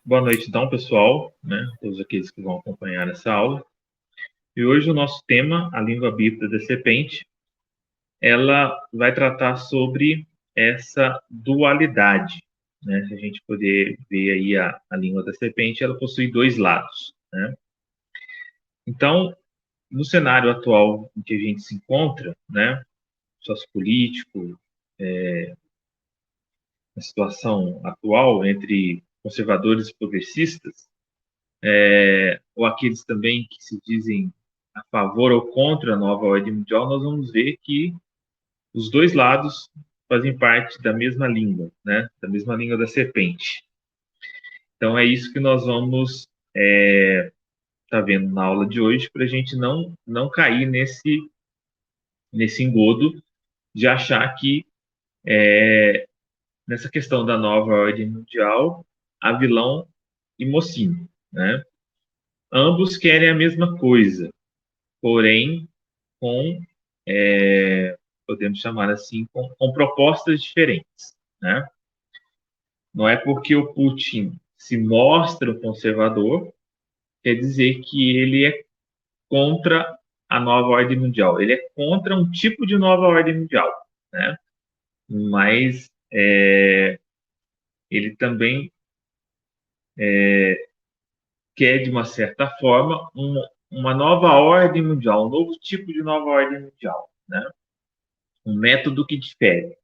Boa noite, então, pessoal, né? Todos aqueles que vão acompanhar essa aula. E hoje o nosso tema, a língua bíblica da serpente, ela vai tratar sobre essa dualidade, né? Se a gente poder ver aí a língua da serpente, ela possui dois lados, né? Então, no cenário atual em que a gente se encontra, né? Sociopolítico, a situação atual entre conservadores e progressistas, ou aqueles também que se dizem a favor ou contra a nova ordem mundial, nós vamos ver que os dois lados fazem parte da mesma língua, né? Da mesma língua da serpente. Então é isso que nós vamos tá vendo na aula de hoje, para a gente não cair nesse engodo de achar que nessa questão da nova ordem mundial há vilão e mocinho, né? Ambos querem a mesma coisa, porém com, podemos chamar assim, com propostas diferentes, né? Não é porque o Putin se mostra um conservador, quer dizer que ele é contra a nova ordem mundial. Ele é contra um tipo de nova ordem mundial, né? Mas ele também quer, de uma certa forma, uma nova ordem mundial, um novo tipo de nova ordem mundial, né? Um método que difere.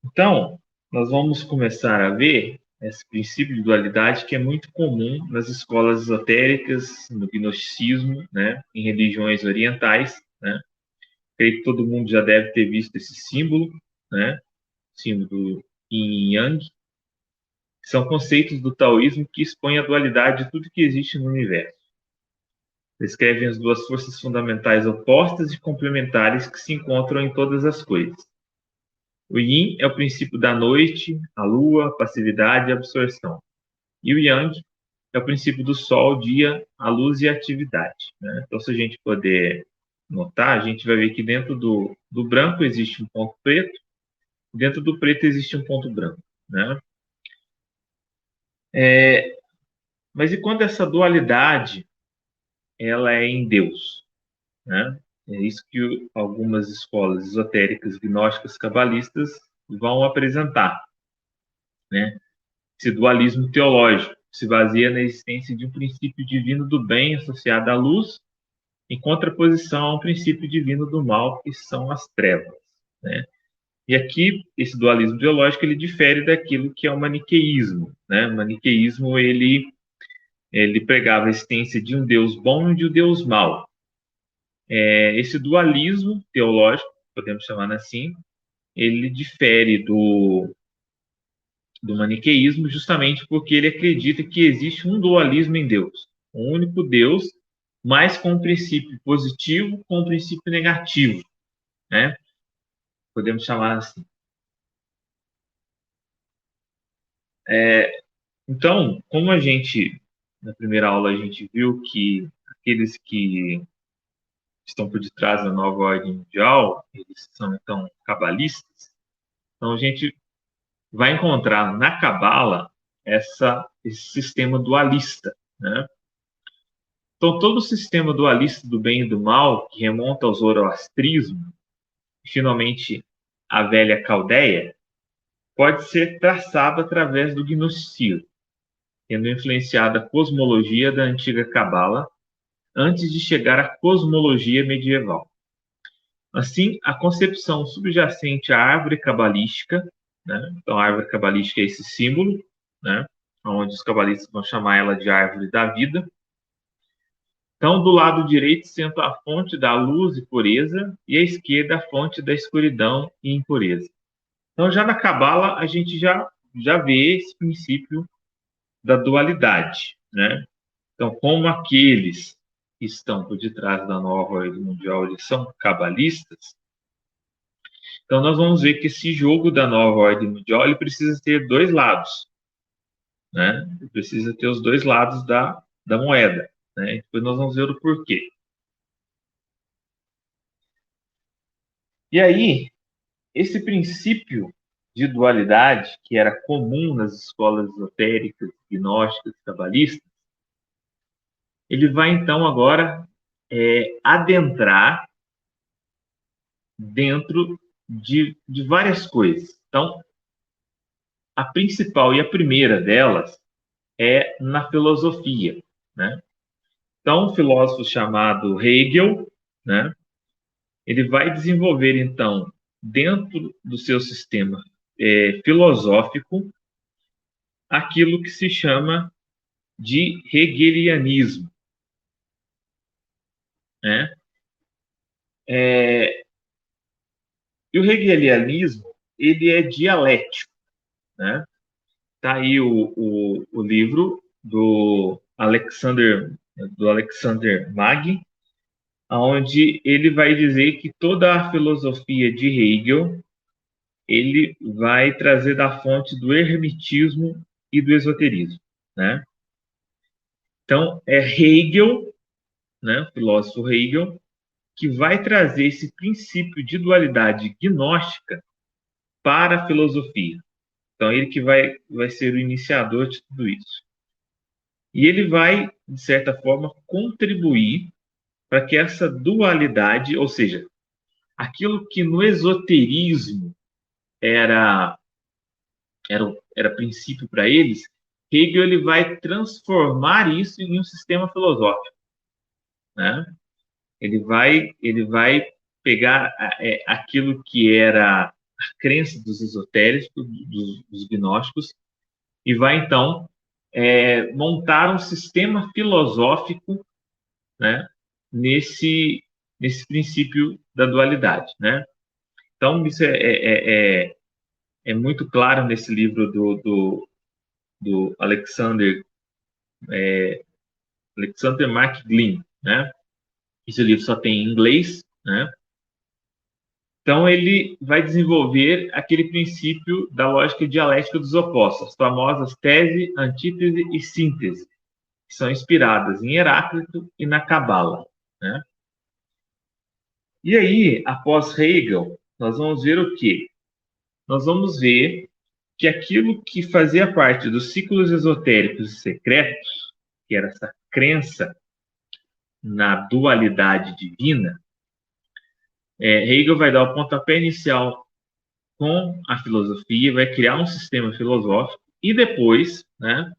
Então, nós vamos começar a ver esse princípio de dualidade que é muito comum nas escolas esotéricas, no gnosticismo, né, em religiões orientais, né? Creio que todo mundo já deve ter visto esse símbolo, né? Símbolo do Yin e Yang. São conceitos do taoísmo que expõem a dualidade de tudo que existe no universo. Descrevem as duas forças fundamentais opostas e complementares que se encontram em todas as coisas. O Yin é o princípio da noite, a lua, passividade e absorção. E o Yang é o princípio do sol, dia, a luz e a atividade, né? Então, se a gente poder notar, a gente vai ver que dentro do branco existe um ponto preto, dentro do preto existe um ponto branco, né? Mas e quando essa dualidade ela é em Deus, né? É isso que algumas escolas esotéricas, gnósticas, cabalistas vão apresentar, né? Esse dualismo teológico se baseia na existência de um princípio divino do bem associado à luz, em contraposição a um princípio divino do mal, que são as trevas, né? E aqui, esse dualismo teológico, ele difere daquilo que é o maniqueísmo, né? O maniqueísmo, ele pregava a existência de um Deus bom e de um Deus mau. Esse dualismo teológico, podemos chamar assim, ele difere do maniqueísmo justamente porque ele acredita que existe um dualismo em Deus, um único Deus, mas com um princípio positivo, com um princípio negativo, né? Podemos chamar assim. Então, como a gente, na primeira aula, a gente viu que aqueles que estão por detrás da nova ordem mundial, eles são, então, cabalistas, então a gente vai encontrar na Cabala esse sistema dualista, né? Então, todo o sistema dualista do bem e do mal, que remonta ao zoroastrismo, e finalmente à velha Caldeia, pode ser traçado através do gnosticismo, tendo influenciado a cosmologia da antiga Cabala antes de chegar à cosmologia medieval. Assim, a concepção subjacente à árvore cabalística, né? Então, a árvore cabalística é esse símbolo, né? Onde os cabalistas vão chamar ela de árvore da vida. Então, do lado direito senta a fonte da luz e pureza, e à esquerda a fonte da escuridão e impureza. Então, já na Cabala, a gente já vê esse princípio da dualidade, né? Então, como aqueles que estão por detrás da nova ordem mundial, eles são cabalistas, então nós vamos ver que esse jogo da nova ordem mundial, ele precisa ter dois lados, né? Ele precisa ter os dois lados da moeda, né? E depois nós vamos ver o porquê. E aí, esse princípio de dualidade que era comum nas escolas esotéricas, gnósticas, cabalistas, ele vai então agora adentrar dentro de várias coisas. Então, a principal e a primeira delas é na filosofia, né? Então, um filósofo chamado Hegel, né? Ele vai desenvolver, então, dentro do seu sistema filosófico, aquilo que se chama de hegelianismo, né? E o hegelianismo, ele é dialético, né? Tá aí o livro do Alexander Mag, onde ele vai dizer que toda a filosofia de Hegel ele vai trazer da fonte do hermetismo e do esoterismo, né? Então, é Hegel, né, o filósofo Hegel, que vai trazer esse princípio de dualidade gnóstica para a filosofia. Então, ele que vai ser o iniciador de tudo isso. E ele vai, de certa forma, contribuir para que essa dualidade, ou seja, aquilo que no esoterismo era, era princípio para eles, Hegel ele vai transformar isso em um sistema filosófico, né? Ele vai pegar aquilo que era a crença dos esotéricos, dos gnósticos, e vai então montar um sistema filosófico, né, nesse princípio da dualidade, né? Então isso é muito claro nesse livro do Alexander MacGlynn, né? Esse livro só tem em inglês, né? Então, ele vai desenvolver aquele princípio da lógica dialética dos opostos, as famosas tese, antítese e síntese, que são inspiradas em Heráclito e na Cabala, né? E aí, após Hegel, nós vamos ver o quê? Nós vamos ver que aquilo que fazia parte dos ciclos esotéricos e secretos, que era essa crença na dualidade divina, Hegel vai dar o pontapé inicial com a filosofia, vai criar um sistema filosófico e depois, né,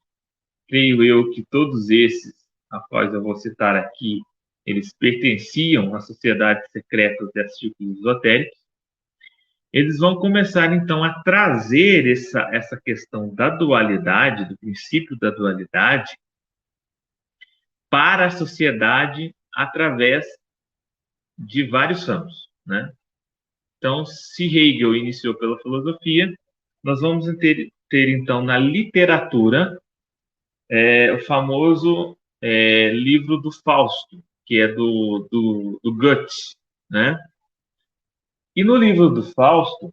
creio eu que todos esses, após eu vou citar aqui, eles pertenciam a sociedades secretas desses círculos esotéricos, eles vão começar então a trazer essa questão da dualidade, do princípio da dualidade, para a sociedade através de vários ramos, né? Então, se Hegel iniciou pela filosofia, nós vamos ter então na literatura o famoso livro do Fausto, que é do Goethe, né? E no livro do Fausto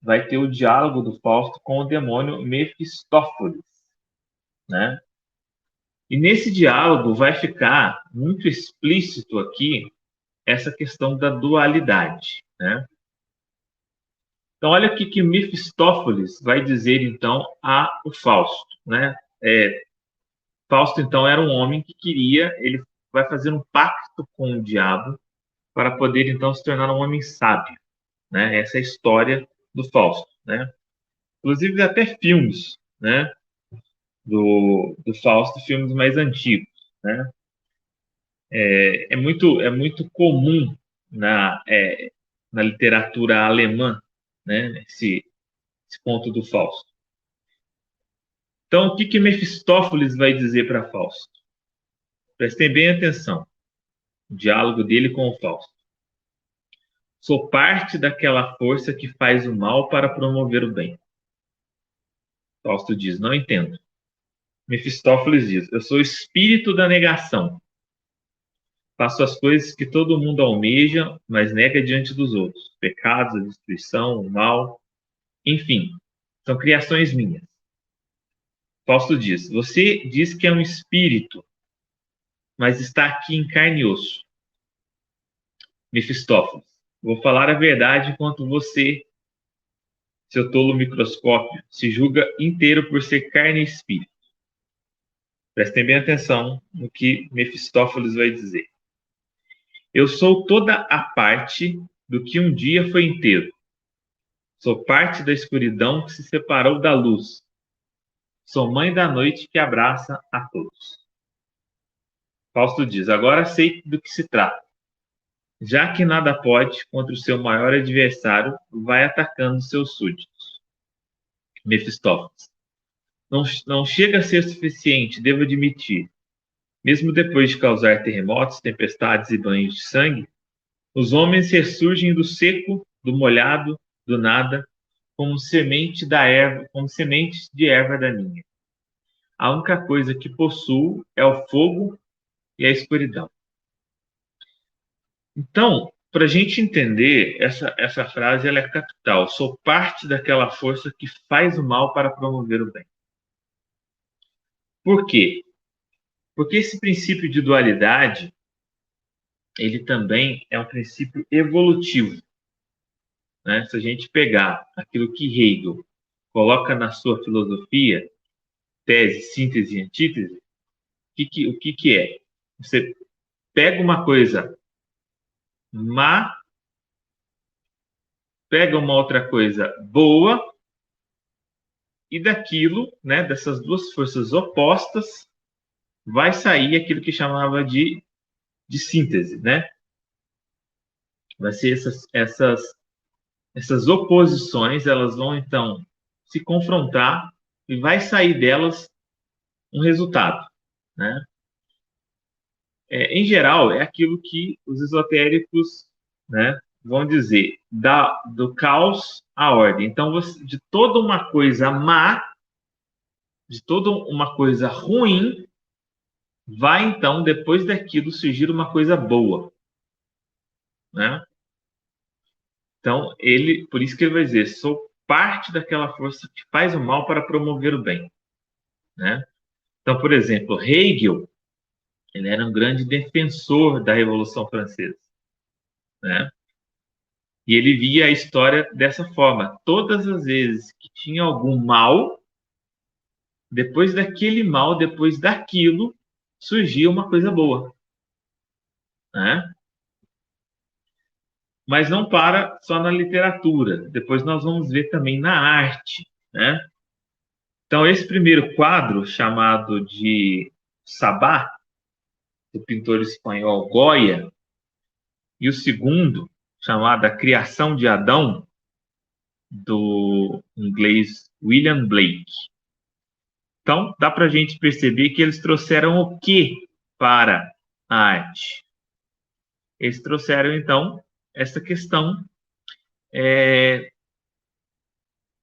vai ter o diálogo do Fausto com o demônio Mefistófeles, né? E nesse diálogo vai ficar muito explícito aqui essa questão da dualidade, né? Então, olha o que Mefistófeles vai dizer, então, a o Fausto, né? Fausto, então, era um homem que ele vai fazer um pacto com o diabo para poder, então, se tornar um homem sábio, né? Essa é a história do Fausto, né? Inclusive, até filmes, né? Do Fausto, filmes mais antigos, né? É muito comum na literatura alemã, né? Esse ponto do Fausto. Então, o que Mefistófeles vai dizer para Fausto? Prestem bem atenção. O diálogo dele com o Fausto. Sou parte daquela força que faz o mal para promover o bem. Fausto diz, não entendo. Mefistófeles diz, eu sou o espírito da negação. Faço as coisas que todo mundo almeja, mas nega diante dos outros. Pecados, a destruição, o mal, enfim, são criações minhas. Fausto diz, você diz que é um espírito, mas está aqui em carne e osso. Mefistófeles, vou falar a verdade enquanto você seu tolo microscópio se julga inteiro por ser carne e espírito. Prestem bem atenção no que Mefistófeles vai dizer. Eu sou toda a parte do que um dia foi inteiro. Sou parte da escuridão que se separou da luz. Sou mãe da noite que abraça a todos. Fausto diz, agora sei do que se trata. Já que nada pode contra o seu maior adversário, vai atacando seus súditos. Mefistófeles. Não chega a ser suficiente, devo admitir. Mesmo depois de causar terremotos, tempestades e banhos de sangue, os homens ressurgem do seco, do molhado, do nada, como semente da erva, como sementes de erva daninha. A única coisa que possuo é o fogo e a escuridão. Então, para a gente entender, essa frase ela é capital. Sou parte daquela força que faz o mal para promover o bem. Por quê? Porque esse princípio de dualidade, ele também é um princípio evolutivo. Né? Se a gente pegar aquilo que Hegel coloca na sua filosofia, tese, síntese e antítese, o que é? Você pega uma coisa má, pega uma outra coisa boa, e daquilo, né, dessas duas forças opostas, vai sair aquilo que chamava de síntese, né? Vai ser essas oposições, elas vão, então, se confrontar e vai sair delas um resultado, né? Em geral, é aquilo que os esotéricos, né, vão dizer, do caos à ordem. Então, de toda uma coisa má, de toda uma coisa ruim, vai, então, depois daquilo, surgir uma coisa boa, né? Então, por isso que ele vai dizer, sou parte daquela força que faz o mal para promover o bem, né? Então, por exemplo, Hegel, ele era um grande defensor da Revolução Francesa, né? E ele via a história dessa forma. Todas as vezes que tinha algum mal, depois daquele mal, depois daquilo, surgia uma coisa boa, né? Mas não para só na literatura. Depois nós vamos ver também na arte, né? Então, esse primeiro quadro, chamado de Sabá, do pintor espanhol Goya, e o segundo, chamado A Criação de Adão, do inglês William Blake. Então, dá para a gente perceber que eles trouxeram o que para a arte? Eles trouxeram, então, essa questão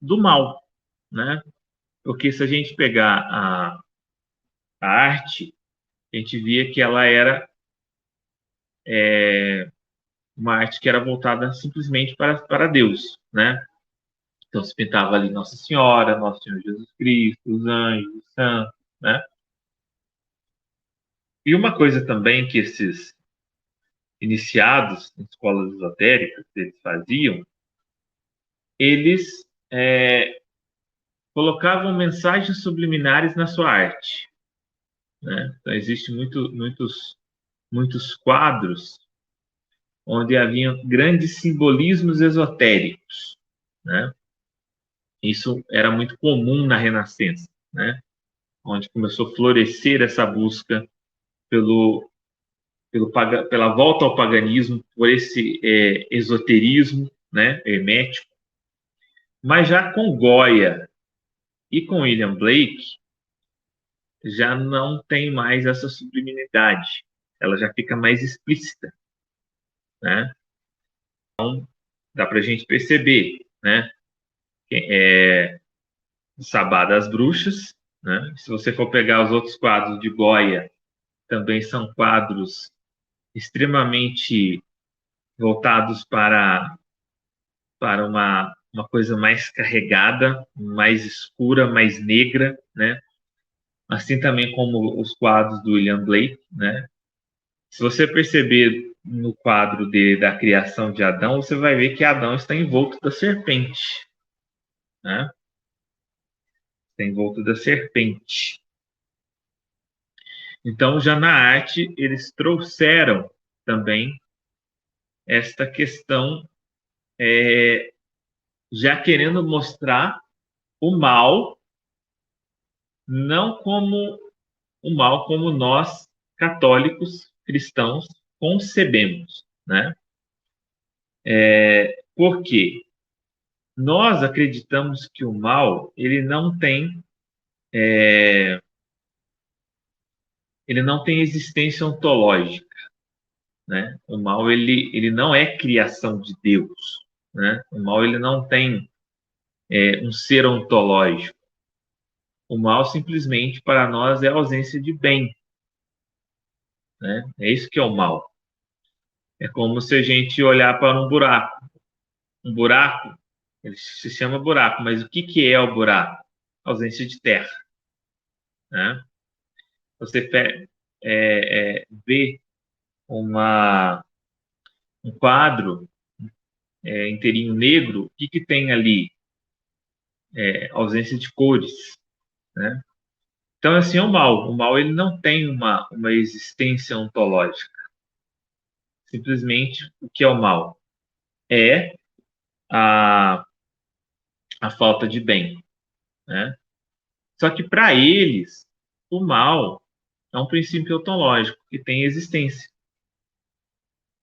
do mal, né? Porque se a gente pegar a arte, a gente via que ela era uma arte que era voltada simplesmente para Deus, né? Então se pintava ali Nossa Senhora, Nosso Senhor Jesus Cristo, os anjos, os santos, né? E uma coisa também que esses iniciados em escolas esotéricas eles faziam, eles colocavam mensagens subliminares na sua arte, né? Então existem muitos quadros onde havia grandes simbolismos esotéricos, né? Isso era muito comum na Renascença, né? Onde começou a florescer essa busca pela volta ao paganismo, por esse esoterismo, né, hermético. Mas já com Goya e com William Blake, já não tem mais essa sublimidade. Ela já fica mais explícita, né? Então, dá para a gente perceber, né? Sabá das Bruxas, né? Se você for pegar os outros quadros de Goya, também são quadros extremamente voltados para uma coisa mais carregada, mais escura, mais negra, né? Assim também como os quadros do William Blake, né? Se você perceber no quadro da criação de Adão, você vai ver que Adão está envolto da serpente, né? Tem envolto da serpente. Então, já na arte, eles trouxeram também esta questão, já querendo mostrar o mal, não como o mal como nós, católicos, cristãos, concebemos, né? Por quê? Nós acreditamos que o mal, ele não tem existência ontológica, né? O mal, ele não é criação de Deus, né? O mal, ele não tem um ser ontológico. O mal, simplesmente, para nós, é a ausência de bem, né? É isso que é o mal. É como se a gente olhar para um buraco. Um buraco, ele se chama buraco, mas o que, que é o buraco? Ausência de terra, né? Você vê um quadro inteirinho negro, o que, que tem ali? Ausência de cores, né? Então, assim, é o mal. O mal, ele não tem uma existência ontológica. Simplesmente, o que é o mal? É a, a falta de bem, né? Só que, para eles, o mal é um princípio ontológico que tem existência.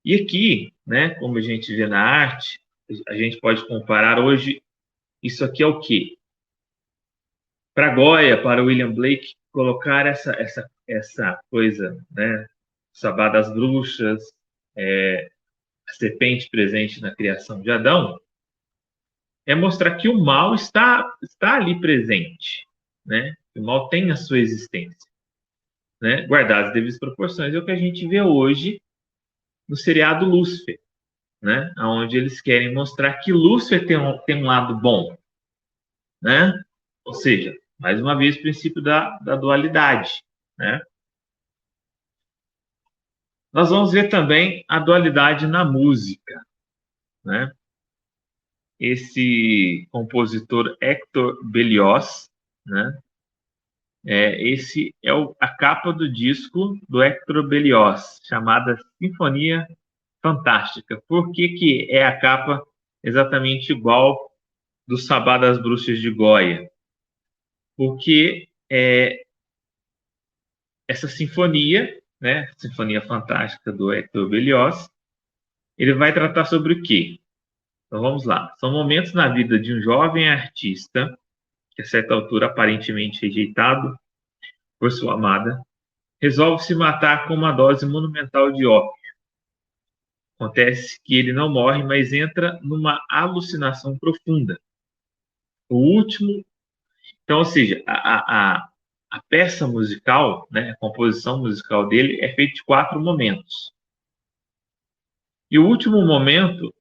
E aqui, né, como a gente vê na arte, a gente pode comparar hoje, isso aqui é o quê? Para Goya, para William Blake, colocar essa coisa, né, Sabá das bruxas, a serpente presente na criação de Adão, é mostrar que o mal está ali presente, né? O mal tem a sua existência, né? Guardadas as devidas proporções. É o que a gente vê hoje no seriado Lúcifer, né? Onde eles querem mostrar que Lúcifer tem um lado bom, né? Ou seja, mais uma vez, o princípio da dualidade, né? Nós vamos ver também a dualidade na música, né? Esse compositor Hector Berlioz, né? Esse é a capa do disco do Hector Berlioz, chamada Sinfonia Fantástica. Por que, que é a capa exatamente igual do Sabá das Bruxas de Goya? Porque essa sinfonia, né, Sinfonia Fantástica do Hector Berlioz, ele vai tratar sobre o quê? Então vamos lá. São momentos na vida de um jovem artista, que a certa altura aparentemente rejeitado por sua amada, resolve se matar com uma dose monumental de ópio. Acontece que ele não morre, mas entra numa alucinação profunda. O último. Então, ou seja, a peça musical, né, a composição musical dele é feita de 4 momentos. E o último momento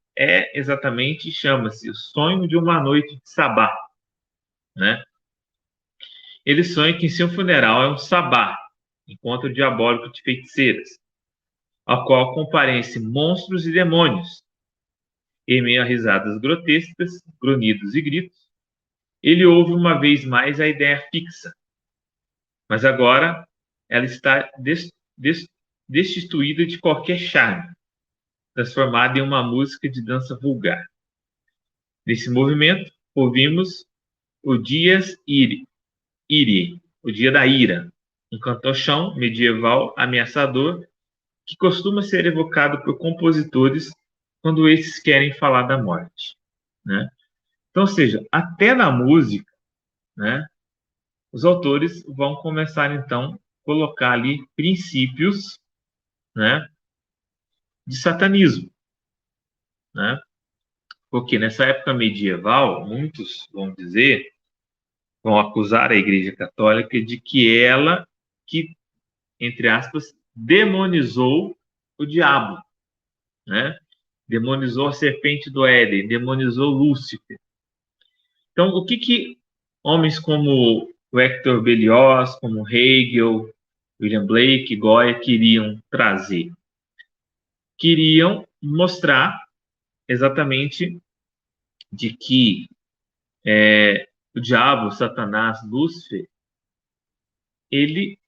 exatamente, chama-se O Sonho de uma Noite de Sabá, né? Ele sonha que em seu funeral é um sabá, encontro diabólico de feiticeiras, ao qual comparecem monstros e demônios. Em meio a risadas grotescas, grunhidos e gritos, ele ouve uma vez mais a ideia fixa, mas agora ela está destituída de qualquer charme, transformada em uma música de dança vulgar. Nesse movimento, ouvimos o Dies Irae, o Dia da Ira, um cantochão medieval ameaçador que costuma ser evocado por compositores quando esses querem falar da morte, né? Então, ou seja, até na música, né, os autores vão começar então a colocar ali princípios, né, de satanismo, né? Porque nessa época medieval, muitos vão acusar a Igreja Católica de que ela, que, entre aspas, demonizou o diabo, né? Demonizou a serpente do Éden, demonizou Lúcifer. Então, o que homens como o Hector Berlioz, como Hegel, William Blake, Goya queriam trazer? Queriam mostrar exatamente de que O diabo, Satanás, Lúcifer, ele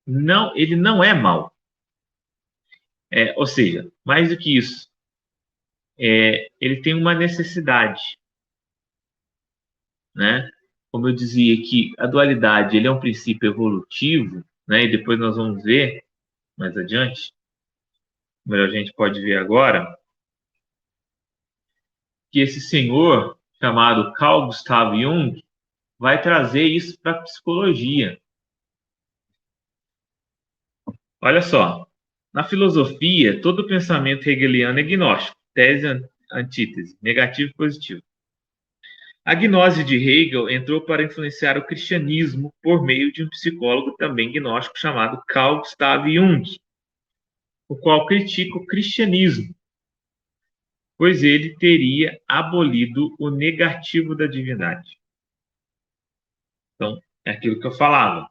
não é mau. Ou seja, mais do que isso, ele tem uma necessidade, né? Como eu dizia que a dualidade ele é um princípio evolutivo, né? E depois nós vamos ver mais adiante, melhor a gente pode ver agora, que esse senhor chamado Carl Gustav Jung vai trazer isso para a psicologia. Olha só, na filosofia, todo pensamento hegeliano é gnóstico, tese, antítese, negativo e positivo. A gnose de Hegel entrou para influenciar o cristianismo por meio de um psicólogo também gnóstico chamado Carl Gustav Jung, o qual critica o cristianismo, pois ele teria abolido o negativo da divindade. Então, é aquilo que eu falava.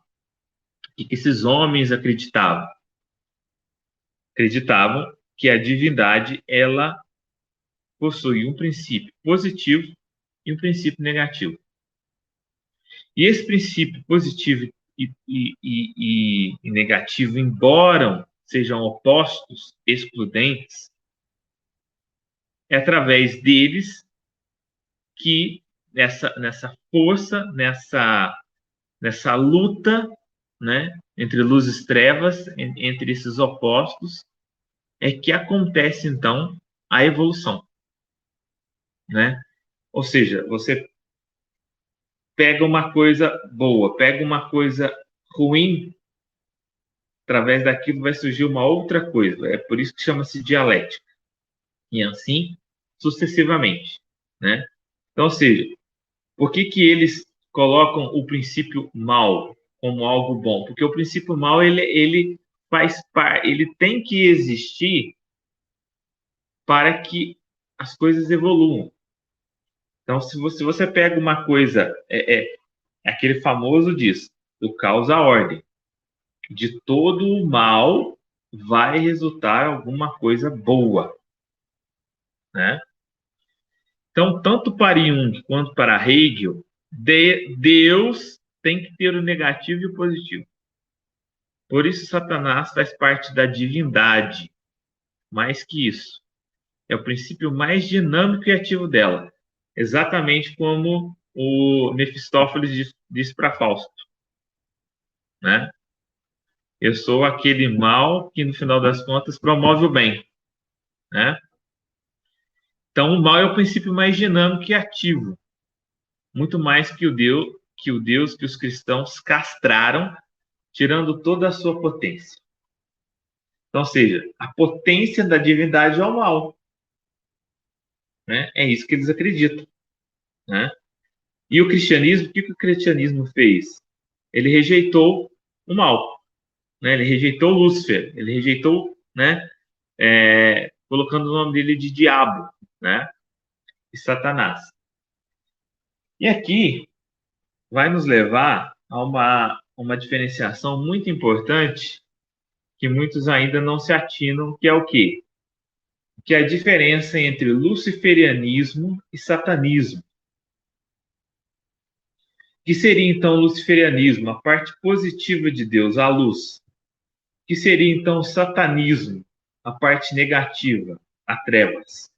O que esses homens acreditavam? Acreditavam que a divindade ela possui um princípio positivo e um princípio negativo. E esse princípio positivo e negativo, embora sejam opostos, excludentes, é através deles que nessa força, nessa luta, né, entre luzes e trevas, entre esses opostos, é que acontece então a evolução, né? Ou seja, você pega uma coisa boa, pega uma coisa ruim, através daquilo vai surgir uma outra coisa. É por isso que chama-se dialética. E assim sucessivamente, né? Então, ou seja, por que eles colocam o princípio mal como algo bom? Porque o princípio mal ele faz parte, ele tem que existir para que as coisas evoluam. Então, se você pega uma coisa, aquele famoso diz, do caos à ordem. De todo o mal vai resultar alguma coisa boa, né? Então, tanto para Jung quanto para Hegel, Deus tem que ter o negativo e o positivo. Por isso, Satanás faz parte da divindade. Mais que isso, é o princípio mais dinâmico e ativo dela, exatamente como o Mefistófeles disse para Fausto, né? Eu sou aquele mal que, no final das contas, promove o bem, né? Então, o mal é o princípio mais dinâmico e ativo, muito mais que os cristãos castraram, tirando toda a sua potência. Então, ou seja, a potência da divindade é o mal, né? É isso que eles acreditam, né? E o cristianismo, o que o cristianismo fez? Ele rejeitou o mal, né? Ele rejeitou Lúcifer, ele rejeitou, né? Colocando o nome dele de diabo, né? E Satanás. E aqui vai nos levar a uma diferenciação muito importante que muitos ainda não se atinam, que é o quê? Que é a diferença entre luciferianismo e satanismo. Que seria então o luciferianismo, a parte positiva de Deus, a luz. Que seria então o satanismo, a parte negativa, a trevas.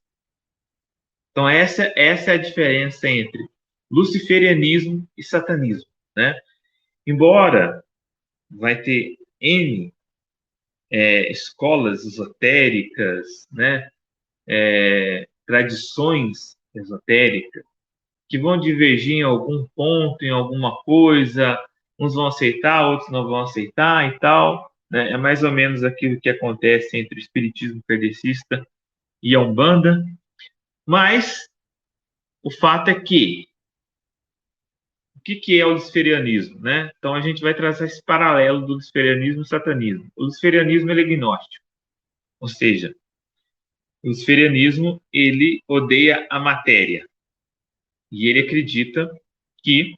Então essa é a diferença entre luciferianismo e satanismo, né? Embora vai ter N escolas esotéricas, né? Tradições esotéricas que vão divergir em algum ponto, em alguma coisa, uns vão aceitar, outros não vão aceitar e tal, né? É mais ou menos aquilo que acontece entre o espiritismo kardecista e a Umbanda, mas o fato é que o que é o luciferianismo, né? Então a gente vai traçar esse paralelo do luciferianismo e satanismo. O luciferianismo ele é gnóstico, ou seja, o luciferianismo ele odeia a matéria e ele acredita que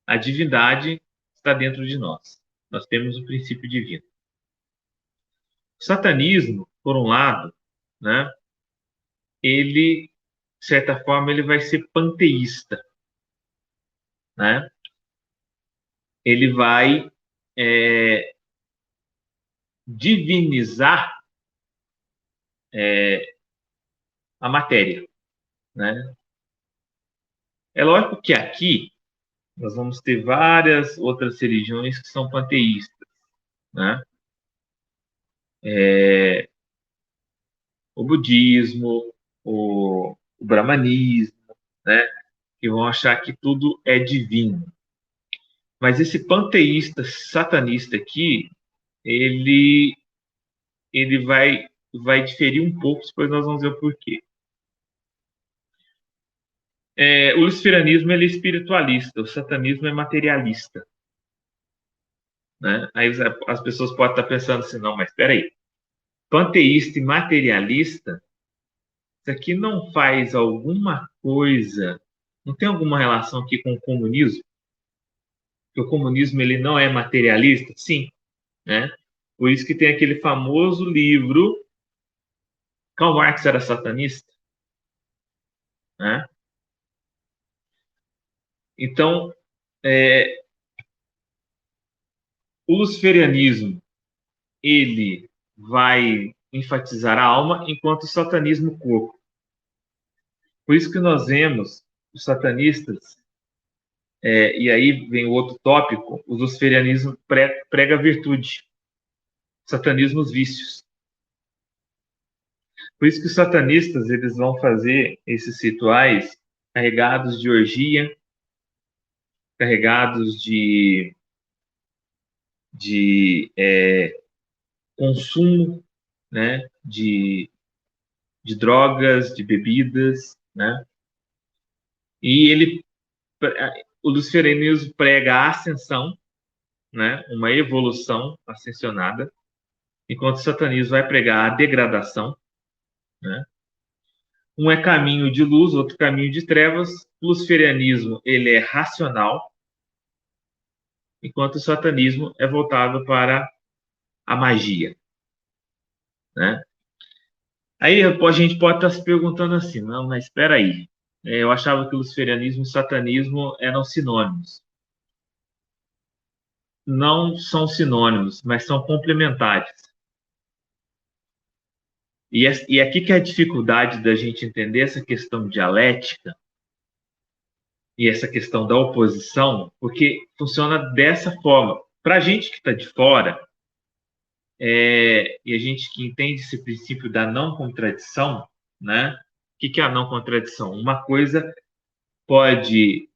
a divindade está dentro de nós. Nós temos o princípio divino. O satanismo, por um lado, né, ele de certa forma, ele vai ser panteísta, né? Ele vai divinizar a matéria, né? É lógico que aqui nós vamos ter várias outras religiões que são panteístas, né? O budismo, o brahmanismo, né? Que vão achar que tudo é divino. Mas esse panteísta satanista aqui, ele, ele vai diferir um pouco, depois nós vamos ver o porquê. O luciferianismo ele é espiritualista, o satanismo é materialista. Né? Aí as pessoas podem estar pensando assim, não, mas espera aí, panteísta e materialista, isso aqui não faz alguma coisa, não tem alguma relação aqui com o comunismo? Porque o comunismo ele não é materialista? Sim, né? Por isso que tem aquele famoso livro, Karl Marx era satanista, né? Então, o luciferianismo ele vai enfatizar a alma, enquanto o satanismo o corpo. Por isso que nós vemos os satanistas, e aí vem o outro tópico, o luciferianismo prega a virtude, o satanismo os vícios. Por isso que os satanistas eles vão fazer esses rituais carregados de orgia, carregados de consumo, né, de drogas, de bebidas, né? E o luciferianismo prega a ascensão, né, uma evolução ascensionada, enquanto o satanismo vai pregar a degradação, né? Um é caminho de luz, outro caminho de trevas. O luciferianismo ele é racional, enquanto o satanismo é voltado para a magia, né? Aí a gente pode estar se perguntando assim, não, mas espera aí, eu achava que o luciferianismo e o satanismo eram sinônimos. Não são sinônimos, mas são complementares. E aqui que é a dificuldade da gente entender essa questão dialética e essa questão da oposição, porque funciona dessa forma. Para a gente que está de fora, e a gente que entende esse princípio da não contradição, né? O que é a não contradição? Uma coisa pode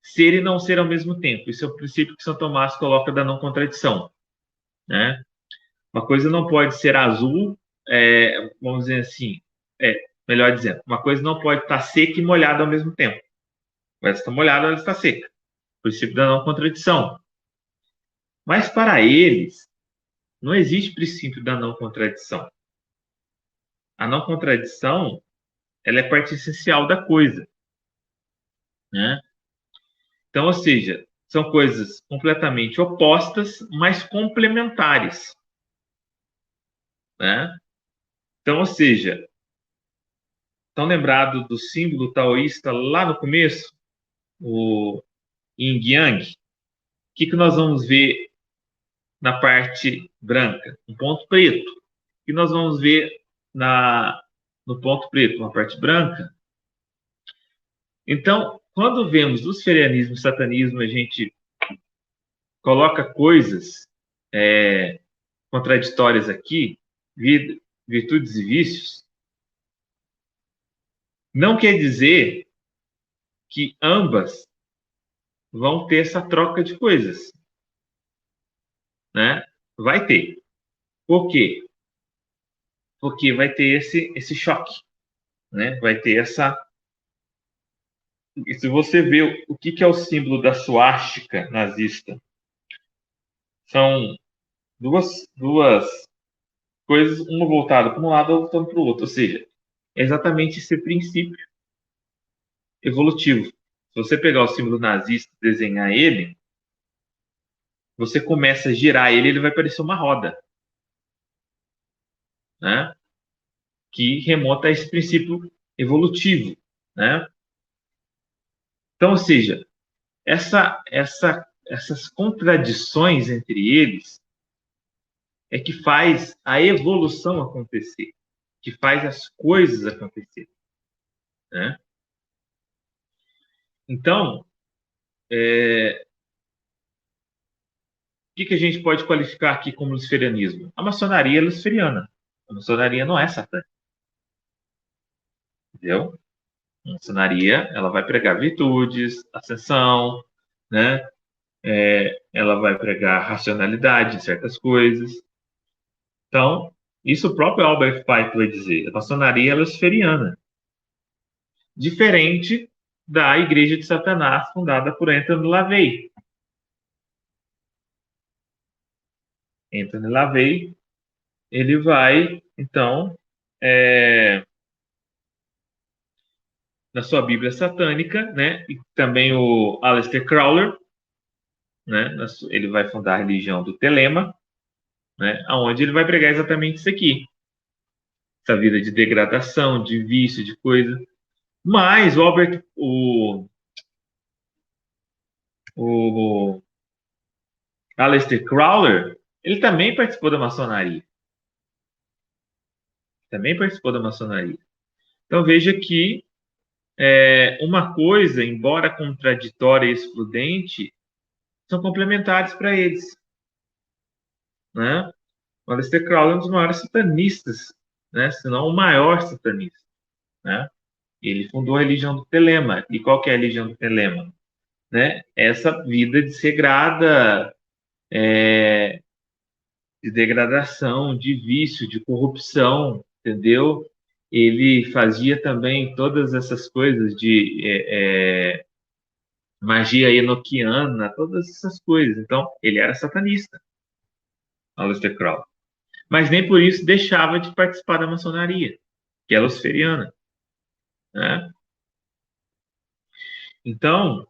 ser e não ser ao mesmo tempo. Esse é o princípio que São Tomás coloca da não contradição, né? Uma coisa não pode ser azul, vamos dizer assim, melhor dizendo, uma coisa não pode estar seca e molhada ao mesmo tempo. Ela está molhada, ela está seca. O princípio da não contradição. Mas para eles, não existe princípio da não contradição. A não contradição, ela é parte essencial da coisa, né? Então, ou seja, são coisas completamente opostas, mas complementares, né? Então, ou seja, estão lembrados do símbolo taoísta lá no começo, o Yin Yang? O que nós vamos ver na parte branca? Um ponto preto. O que nós vamos ver no ponto preto? Uma parte branca. Então, quando vemos luciferianismo e satanismo, a gente coloca coisas contraditórias aqui, virtudes e vícios, não quer dizer que ambas vão ter essa troca de coisas, né? Vai ter. Por quê? Porque vai ter esse choque, né? Vai ter essa... E se você vê o que é o símbolo da suástica nazista, são duas coisas, uma voltada para um lado, outra voltada para o outro. Ou seja, é exatamente esse princípio evolutivo. Se você pegar o símbolo nazista e desenhar ele, você começa a girar ele, ele vai parecer uma roda, né? Que remonta a esse princípio evolutivo. né? Então, ou seja, essas contradições entre eles é que faz a evolução acontecer, que faz as coisas acontecer, né? Então, o que a gente pode qualificar aqui como luciferianismo? A maçonaria é luciferiana. A maçonaria não é satânica, entendeu? A maçonaria, ela vai pregar virtudes, ascensão, né? Ela vai pregar racionalidade em certas coisas. Então, isso o próprio Albert Pike vai dizer. A maçonaria é luciferiana, diferente da Igreja de Satanás, fundada por Anthony LaVey. Anthony LaVey, ele vai, então, na sua Bíblia satânica, né? E também o Aleister Crowley, né? Ele vai fundar a religião do Telema, né? Onde ele vai pregar exatamente isso aqui, essa vida de degradação, de vício, de coisa. Mas o Aleister Crowley, ele também participou da maçonaria. Também participou da maçonaria. Então veja que uma coisa, embora contraditória e excludente, são complementares para eles, né? O Aleister Crowley é um dos maiores satanistas, né? Se não o maior satanista, né? Ele fundou a religião do Telema. E qual que é a religião do Telema? Né? Essa vida desregrada, de degradação, de vício, de corrupção, entendeu? Ele fazia também todas essas coisas de magia enoquiana, todas essas coisas. Então, ele era satanista, Aleister Crowley. Mas nem por isso deixava de participar da maçonaria, que é luciferiana, né? Então,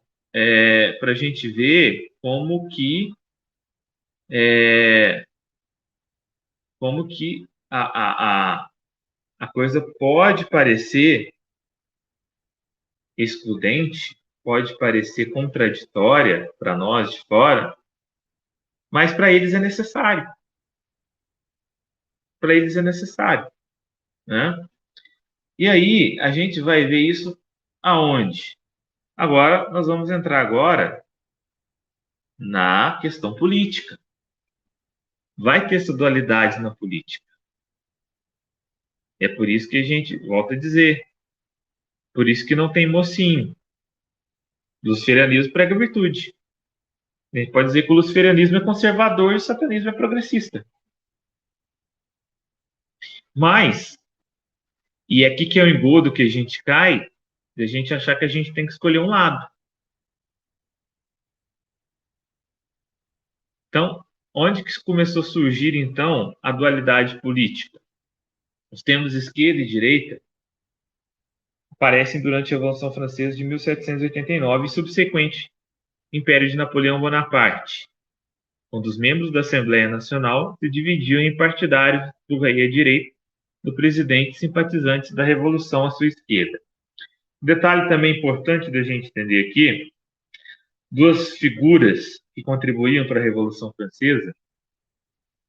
para a gente ver como que a coisa pode parecer excludente, pode parecer contraditória para nós de fora, mas para eles é necessário. Para eles é necessário, né? E aí a gente vai ver isso aonde? Agora nós vamos entrar agora na questão política. Vai ter essa dualidade na política. É por isso que a gente volta a dizer, por isso que não tem mocinho. O luciferianismo prega virtude. A gente pode dizer que o luciferianismo é conservador e o satanismo é progressista. Mas, e é aqui que é o engodo que a gente cai, de a gente achar que a gente tem que escolher um lado. Então, onde que começou a surgir, então, a dualidade política? Os termos esquerda e direita aparecem durante a Revolução Francesa de 1789 e subsequente Império de Napoleão Bonaparte, quando os membros da Assembleia Nacional se dividiam em partidários do rei à direita, do presidente e simpatizantes da Revolução à sua esquerda. Um detalhe também importante da gente entender aqui, duas figuras que contribuíam para a Revolução Francesa,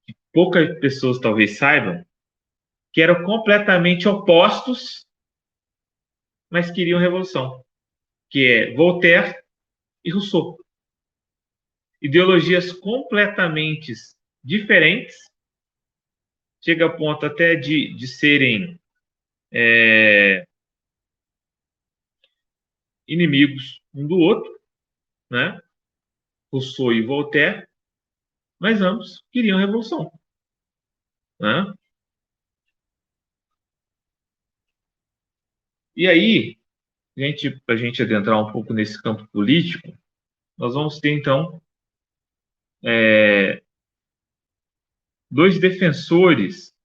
que poucas pessoas talvez saibam, que eram completamente opostos, mas queriam revolução, que é Voltaire e Rousseau. Ideologias completamente diferentes, chega a ponto até de serem inimigos um do outro, né? Rousseau e Voltaire, mas ambos queriam revolução, né? E aí, para a gente adentrar um pouco nesse campo político, nós vamos ter, então, dois defensores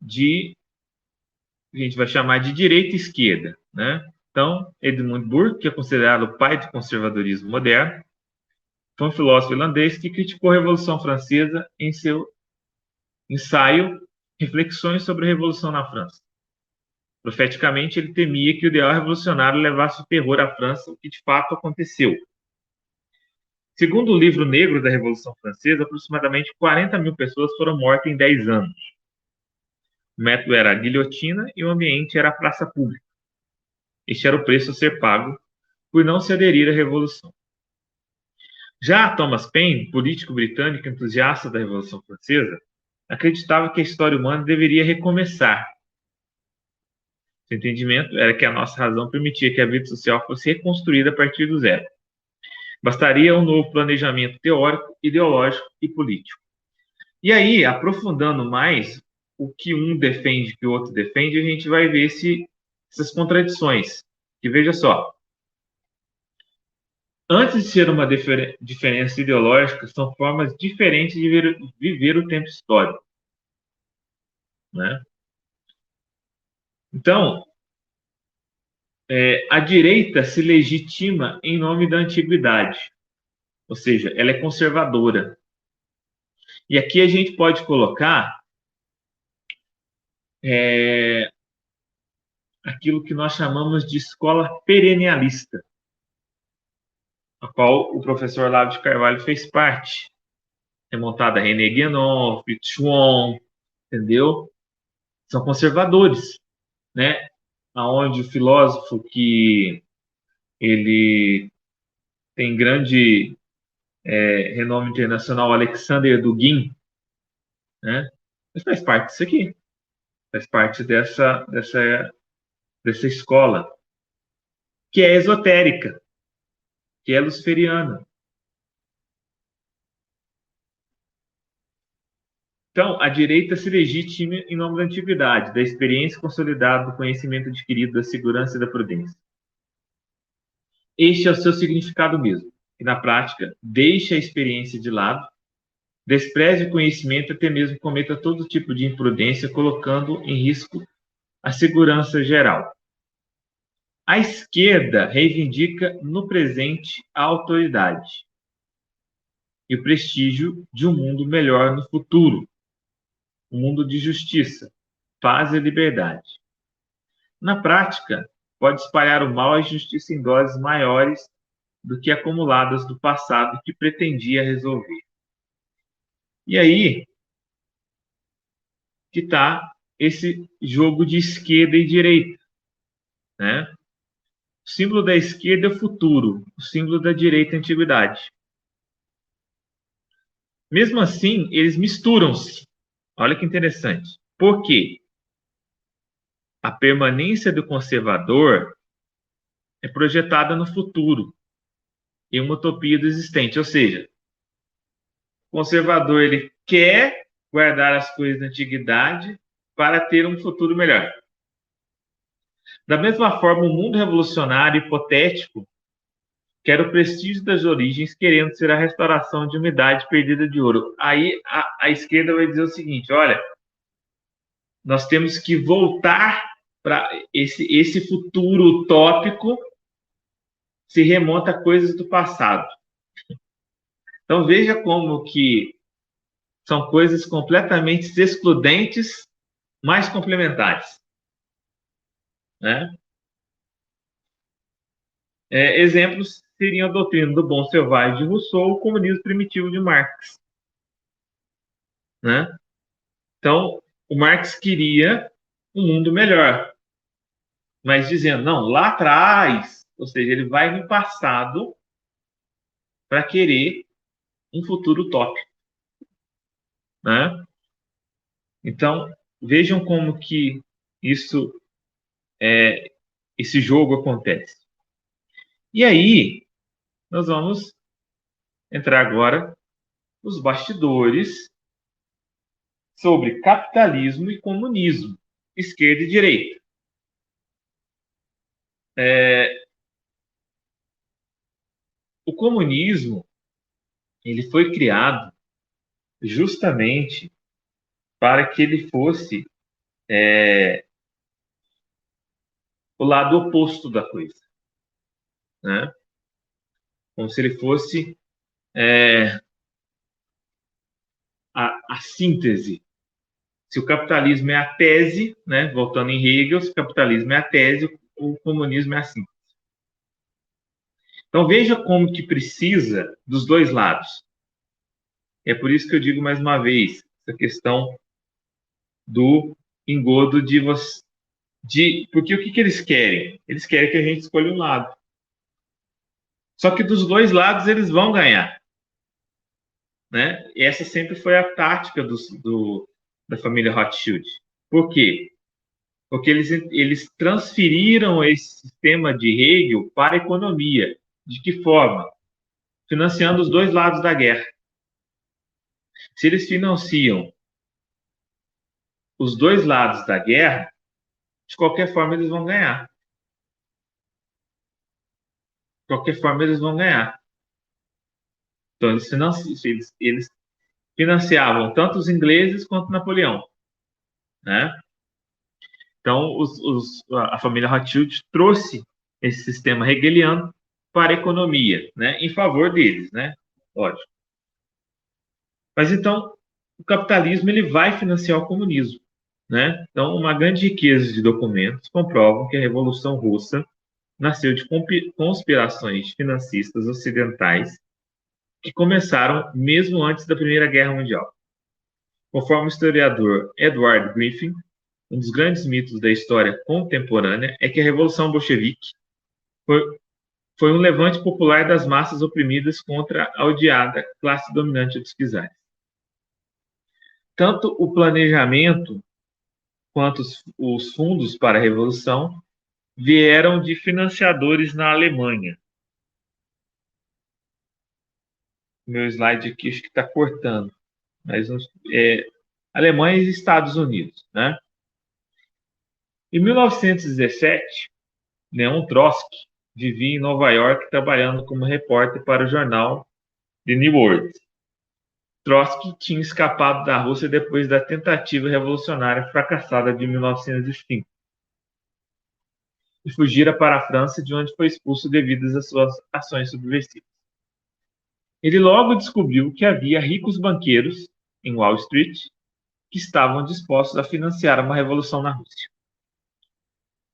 a gente vai chamar de direita e esquerda, né? Então, Edmund Burke, que é considerado o pai do conservadorismo moderno, foi um filósofo irlandês que criticou a Revolução Francesa em seu ensaio Reflexões sobre a Revolução na França. Profeticamente, ele temia que o ideal revolucionário levasse o terror à França, o que de fato aconteceu. Segundo o livro negro da Revolução Francesa, aproximadamente 40 mil pessoas foram mortas em 10 anos. O método era a guilhotina e o ambiente era a praça pública. Este era o preço a ser pago por não se aderir à Revolução. Já Thomas Paine, político britânico entusiasta da Revolução Francesa, acreditava que a história humana deveria recomeçar. Seu entendimento era que a nossa razão permitia que a vida social fosse reconstruída a partir do zero. Bastaria um novo planejamento teórico, ideológico e político. E aí, aprofundando mais o que um defende que o outro defende, a gente vai ver essas contradições. Que veja só, antes de ser uma diferença ideológica, são formas diferentes de viver o tempo histórico. Né? Então, a direita se legitima em nome da antiguidade, ou seja, ela é conservadora. E aqui a gente pode colocar aquilo que nós chamamos de escola perennialista, a qual o professor Olavo de Carvalho fez parte, remontada a René Guénon, Fritz Schwann, entendeu? São conservadores, né? Aonde o filósofo que ele tem grande renome internacional, Alexander Dugin, né? Ele faz parte disso aqui, faz parte dessa escola, que é esotérica, que é luciferiana. Então, a direita se legitima em nome da antiguidade, da experiência consolidada, do conhecimento adquirido, da segurança e da prudência. Este é o seu significado mesmo, e na prática, deixe a experiência de lado, despreze o conhecimento e até mesmo cometa todo tipo de imprudência, colocando em risco a segurança geral. A esquerda reivindica no presente a autoridade e o prestígio de um mundo melhor no futuro, um mundo de justiça, paz e liberdade. Na prática, pode espalhar o mal e a injustiça em doses maiores do que acumuladas do passado que pretendia resolver. E aí que está esse jogo de esquerda e direita, né? O símbolo da esquerda é o futuro, o símbolo da direita é a antiguidade. Mesmo assim, eles misturam-se. Olha que interessante. Por quê? A permanência do conservador é projetada no futuro, em uma utopia do existente. Ou seja, o conservador ele quer guardar as coisas da antiguidade para ter um futuro melhor. Da mesma forma, o mundo revolucionário hipotético quer o prestígio das origens, querendo ser a restauração de uma idade perdida de ouro. Aí a esquerda vai dizer o seguinte: olha, nós temos que voltar para esse futuro utópico, se remonta a coisas do passado. Então veja como que são coisas completamente excludentes, mas complementares. Né? Exemplos seriam a doutrina do bom selvagem de Rousseau, o comunismo primitivo de Marx. Né? Então, o Marx queria um mundo melhor, mas dizendo, não, lá atrás, ou seja, ele vai no passado para querer um futuro utópico. Né? Então, vejam como que esse jogo acontece. E aí, nós vamos entrar agora nos bastidores sobre capitalismo e comunismo, esquerda e direita. O comunismo ele foi criado justamente para que ele fosse o lado oposto da coisa, né? Como se ele fosse a síntese, Se o capitalismo é a tese, né, voltando em Hegel, se o capitalismo é a tese, o comunismo é a síntese. Então veja como que precisa dos dois lados. É por isso que eu digo mais uma vez, essa questão do engodo de você. Porque o que eles querem? Eles querem que a gente escolha um lado. Só que dos dois lados eles vão ganhar. Né? E essa sempre foi a tática da família Rothschild. Por quê? Porque eles transferiram esse sistema de Hegel para a economia. De que forma? Financiando os dois lados da guerra. Se eles financiam os dois lados da guerra, de qualquer forma eles vão ganhar. De qualquer forma eles vão ganhar. Então eles financiavam tanto os ingleses quanto Napoleão. Né? Então a família Rothschild trouxe esse sistema hegeliano para a economia, né? Em favor deles, né? Lógico. Mas então o capitalismo ele vai financiar o comunismo, né? Então uma grande riqueza de documentos comprovam que a Revolução Russa nasceu de conspirações financistas ocidentais que começaram mesmo antes da Primeira Guerra Mundial. Conforme o historiador Edward Griffin, um dos grandes mitos da história contemporânea é que a Revolução Bolchevique foi um levante popular das massas oprimidas contra a odiada classe dominante dos czares. Tanto o planejamento quanto os fundos para a Revolução vieram de financiadores na Alemanha. Meu slide aqui acho que está cortando, mas Alemanha e Estados Unidos, né? Em 1917, Leon Trotsky vivia em Nova York trabalhando como repórter para o jornal The New World. Trotsky tinha escapado da Rússia depois da tentativa revolucionária fracassada de 1905 e fugira para a França, de onde foi expulso devido às suas ações subversivas. Ele logo descobriu que havia ricos banqueiros em Wall Street que estavam dispostos a financiar uma revolução na Rússia.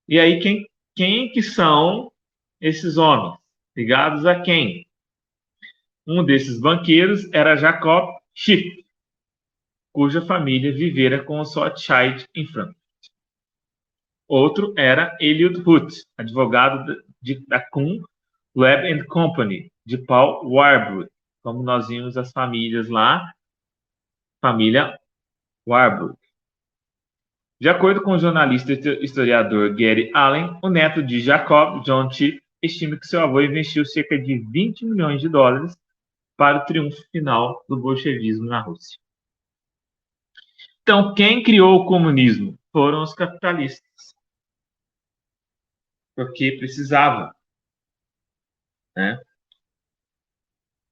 E aí, quem que são esses homens? Ligados a quem? Um desses banqueiros era Jacob Schiff, cuja família vivera com os Rothschild em Frankfurt. Outro era Eliot Root, advogado da Kuhn, Webb Company, de Paul Warburg, como nós vimos as famílias lá, família Warburg. De acordo com o jornalista e historiador Gary Allen, o neto de Jacob, John Schiff, estima que seu avô investiu cerca de 20 milhões de dólares para o triunfo final do bolchevismo na Rússia. Então, quem criou o comunismo? Foram os capitalistas. Porque precisava. Né?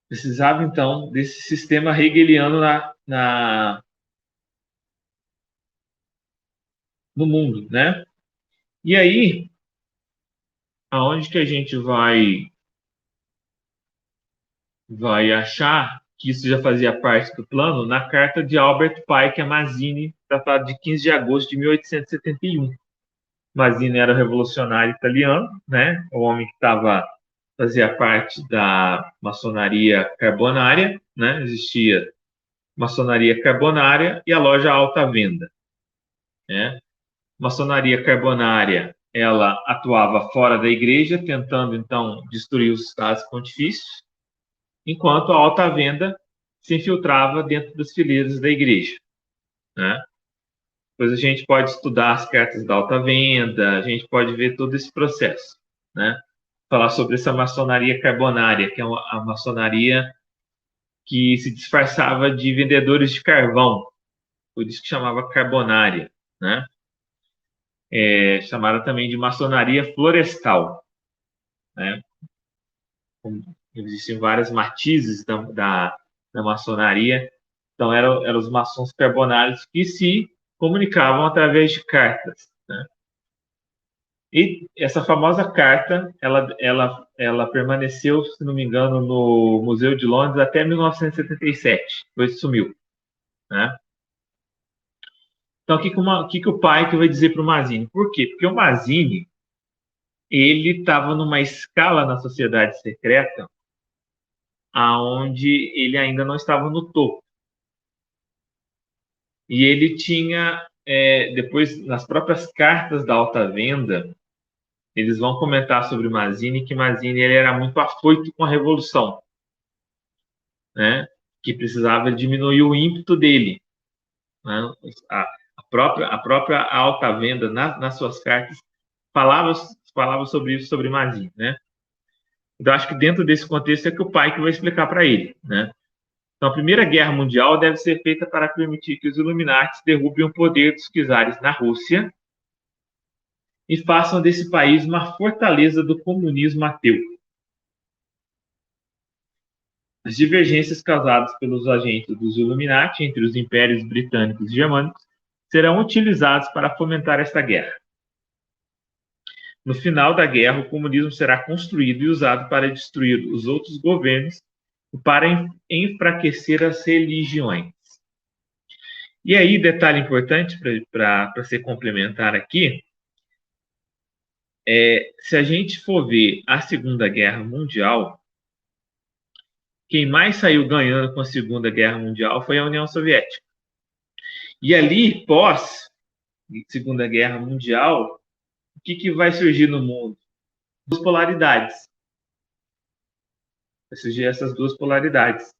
Precisava, então, desse sistema hegeliano no mundo. Né? E aí, aonde que a gente vai achar que isso já fazia parte do plano? Na carta de Albert Pike a Mazzini, tratado de 15 de agosto de 1871. Mazzini era o revolucionário italiano, né? O homem que fazia parte da maçonaria carbonária, né? Existia maçonaria carbonária e a loja alta venda, né? Maçonaria carbonária, ela atuava fora da igreja, tentando então destruir os estados pontifícios, enquanto a alta venda se infiltrava dentro das fileiras da igreja, né? Depois a gente pode estudar as cartas da alta venda, a gente pode ver todo esse processo, né? Falar sobre essa maçonaria carbonária, que é a maçonaria que se disfarçava de vendedores de carvão, por isso que chamava carbonária, né? Chamada também de maçonaria florestal, né? Existem várias matizes da maçonaria, então eram os maçons carbonários que se comunicavam através de cartas, né? E essa famosa carta, ela permaneceu, se não me engano, no Museu de Londres até 1977, depois sumiu, né? Então, o que o pai que vai dizer para o Mazzini? Por quê? Porque o Mazzini, ele estava numa escala na sociedade secreta aonde ele ainda não estava no topo. E ele tinha, depois, nas próprias cartas da alta venda, eles vão comentar sobre Mazzini, que Mazzini ele era muito afoito com a revolução, né? Que precisava diminuir o ímpeto dele, né? A, a própria alta venda, nas suas cartas, falava sobre isso, sobre Mazzini, né? Então, acho que dentro desse contexto é que o pai que vai explicar para ele, né? Então, a Primeira Guerra Mundial deve ser feita para permitir que os Illuminati derrubem o poder dos czares na Rússia e façam desse país uma fortaleza do comunismo ateu. As divergências causadas pelos agentes dos Illuminati entre os impérios britânicos e germânicos serão utilizados para fomentar esta guerra. No final da guerra, o comunismo será construído e usado para destruir os outros governos e para enfraquecer as religiões. E aí, detalhe importante para ser complementar aqui, se a gente for ver a Segunda Guerra Mundial, quem mais saiu ganhando com a Segunda Guerra Mundial foi a União Soviética. E ali, pós Segunda Guerra Mundial, o que vai surgir no mundo? Duas polaridades. Vai surgir essas duas polaridades.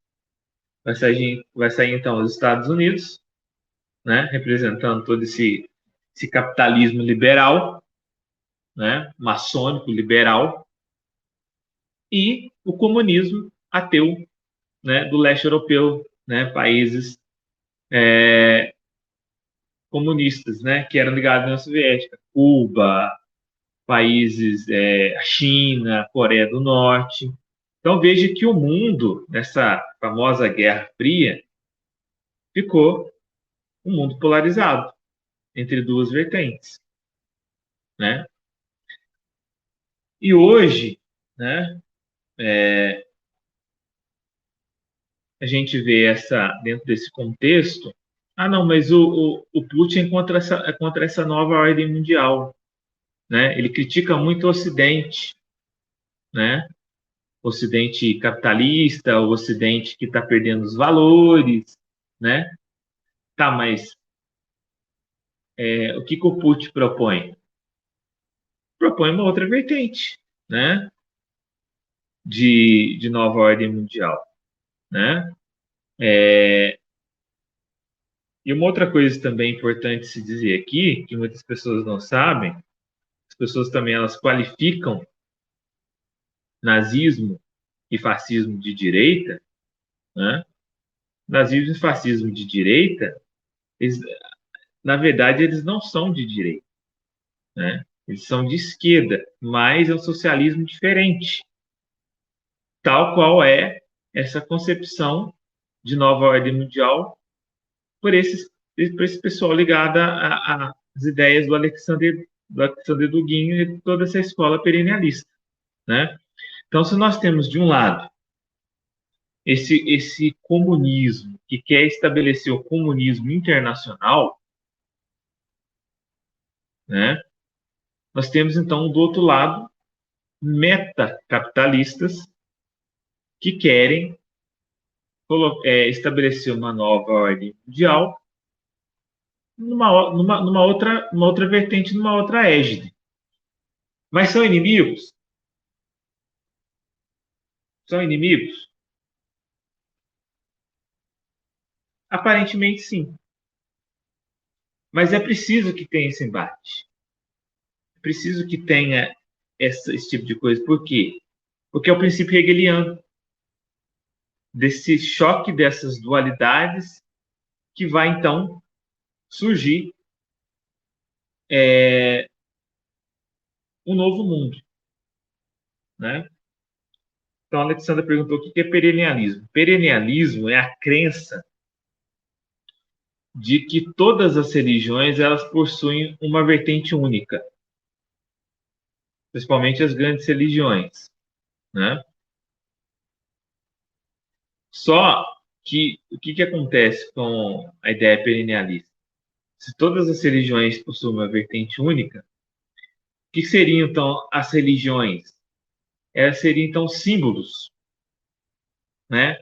Vai sair então os Estados Unidos, né, representando todo esse capitalismo liberal, né, maçônico liberal, e o comunismo ateu, né, do leste europeu, né, países comunistas, né, que eram ligados à União Soviética, Cuba, países, a China, Coreia do Norte. Então veja que o mundo, nessa famosa Guerra Fria, ficou um mundo polarizado entre duas vertentes, né? E hoje, né, a gente vê dentro desse contexto. Ah, não, mas o Putin é contra essa nova ordem mundial, né? Ele critica muito o Ocidente, né? O Ocidente capitalista, o Ocidente que está perdendo os valores, né? Tá, mas o que o Putin propõe? Propõe uma outra vertente, né? De nova ordem mundial, né? E uma outra coisa também importante se dizer aqui, que muitas pessoas não sabem, as pessoas também elas qualificam nazismo e fascismo de direita, né? Nazismo e fascismo de direita, na verdade, eles não são de direita, né? Eles são de esquerda, mas é um socialismo diferente, tal qual é essa concepção de nova ordem mundial por esse pessoal ligado às ideias do Alexander Dugin e toda essa escola perennialista, né? Então, se nós temos, de um lado, esse comunismo que quer estabelecer o comunismo internacional, né? Nós temos, então, do outro lado, metacapitalistas que querem estabelecer uma nova ordem mundial numa outra vertente, numa outra égide. Mas são inimigos? São inimigos? Aparentemente, sim. Mas é preciso que tenha esse embate. É preciso que tenha esse tipo de coisa. Por quê? Porque é o princípio hegeliano desse choque dessas dualidades que vai, então, surgir um novo mundo, né? Então, a Alexandra perguntou o que é perennialismo. Perennialismo é a crença de que todas as religiões elas possuem uma vertente única, principalmente as grandes religiões, né? Só que o que acontece com a ideia perennialista? se todas as religiões possuem uma vertente única, o que seriam então as religiões? Elas seriam então símbolos, né?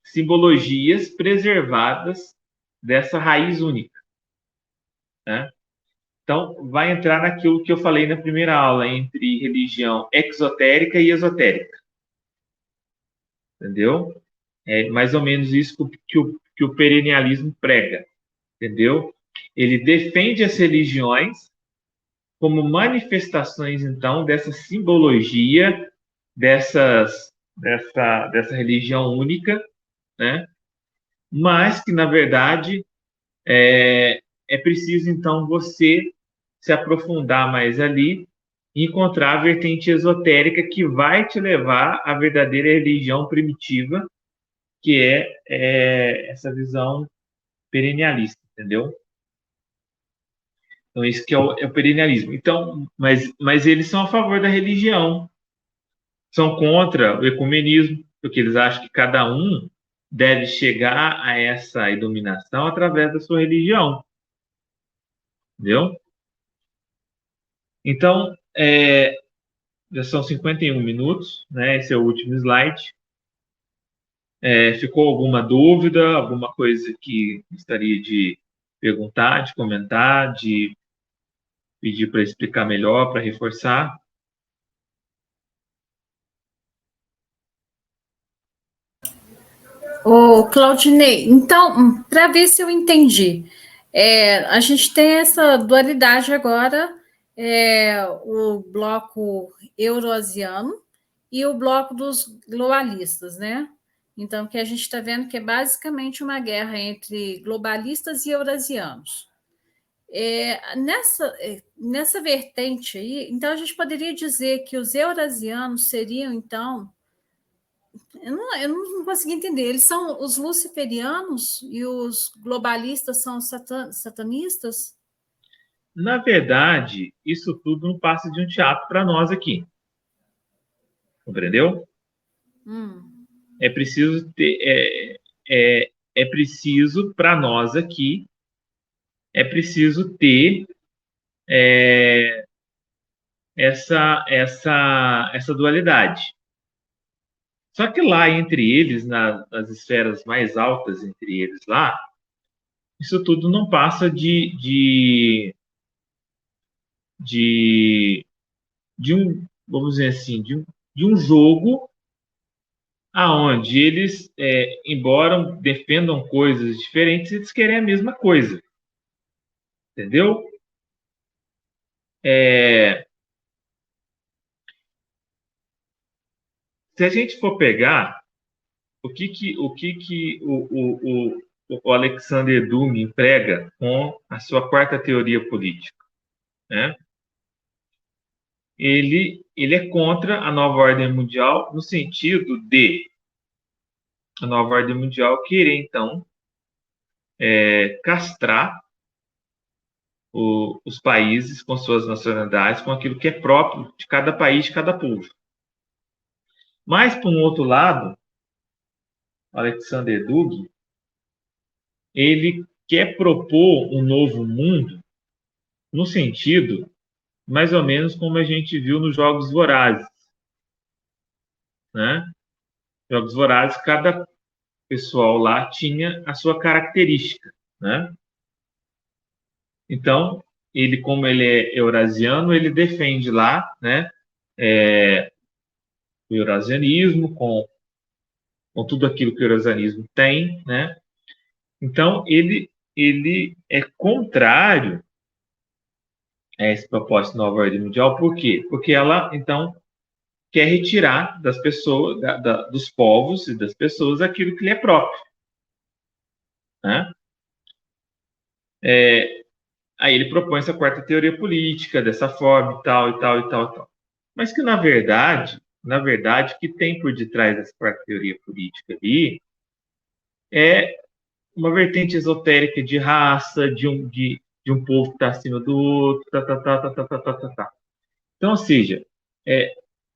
Simbologias preservadas dessa raiz única, né? Então, vai entrar naquilo que eu falei na primeira aula, entre religião exotérica e esotérica, entendeu? É mais ou menos isso que o perennialismo prega, entendeu? Ele defende as religiões como manifestações, então, dessa simbologia, dessa religião única, né? Mas que, na verdade, é preciso, então, você se aprofundar mais ali e encontrar a vertente esotérica que vai te levar à verdadeira religião primitiva, que é essa visão perennialista, entendeu? Então, isso que é o perennialismo. Então, mas eles são a favor da religião, são contra o ecumenismo, porque eles acham que cada um deve chegar a essa iluminação através da sua religião, entendeu? Então, já são 51 minutos, né? Esse é o último slide. Ficou alguma dúvida, alguma coisa que gostaria de perguntar, de comentar, de pedir para explicar melhor, para reforçar? Ô, Claudinei, então, para ver se eu entendi, a gente tem essa dualidade agora, o bloco euroasiano e o bloco dos globalistas, né? Então, que a gente está vendo que é basicamente uma guerra entre globalistas e eurasianos. Nessa vertente aí, então a gente poderia dizer que os eurasianos seriam, então, eu não consegui entender. Eles são os luciferianos e os globalistas são os satanistas? Na verdade, isso tudo não passa de um teatro para nós aqui, compreendeu? É preciso ter, é preciso para nós aqui, é preciso ter essa dualidade. Só que lá entre eles, nas esferas mais altas entre eles lá, isso tudo não passa de um, vamos dizer assim, de um jogo aonde eles, embora defendam coisas diferentes, eles querem a mesma coisa, entendeu? Se a gente for pegar o Alexander Dugin emprega com a sua quarta teoria política, né? Ele é contra a nova ordem mundial no sentido de a nova ordem mundial querer, então, castrar os países com suas nacionalidades, com aquilo que é próprio de cada país, de cada povo. Mas, por um outro lado, Alexander Dugin, ele quer propor um novo mundo no sentido mais ou menos como a gente viu nos Jogos Vorazes, né? Jogos Vorazes, cada pessoal lá tinha a sua característica, né? Então, ele, como ele é eurasiano, ele defende lá, né, o eurasianismo com tudo aquilo que o eurasianismo tem, né? Então, ele é contrário a esse propósito da nova ordem mundial. Por quê? Porque ela, então, quer retirar das pessoas, dos povos e das pessoas aquilo que lhe é próprio, né? Aí ele propõe essa quarta teoria política dessa forma e tal, e tal, e tal, e tal. Mas que, na verdade, o que tem por detrás dessa quarta teoria política ali é uma vertente esotérica de raça, de um povo que está acima do outro, tá, tá, tá, tá, tá, tá, tá, tá, tá. Então, ou seja,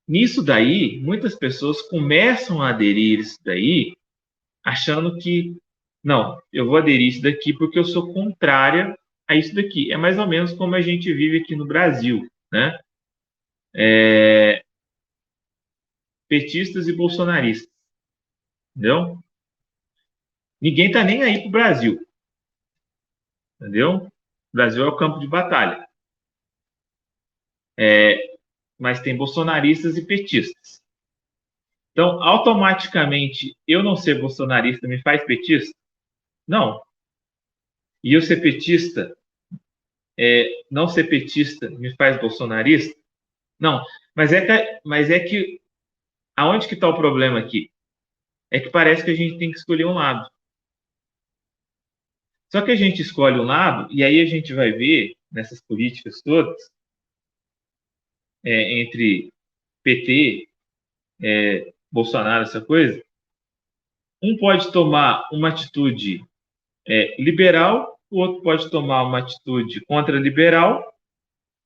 nisso daí, muitas pessoas começam a aderir isso daí, achando que Não, eu vou aderir isso daqui porque eu sou contrária a isso daqui. É mais ou menos como a gente vive aqui no Brasil, né? Petistas e bolsonaristas, entendeu? Ninguém tá nem aí pro Brasil, entendeu? O Brasil é o campo de batalha. Mas tem bolsonaristas e petistas. Então, automaticamente, eu não ser bolsonarista me faz petista? Não. E eu ser petista, não ser petista me faz bolsonarista? Não. Mas é que aonde que está o problema aqui? É que parece que a gente tem que escolher um lado. Só que a gente escolhe um lado, e aí a gente vai ver, nessas políticas todas, entre PT, Bolsonaro, essa coisa, um pode tomar uma atitude liberal, o outro pode tomar uma atitude contra-liberal,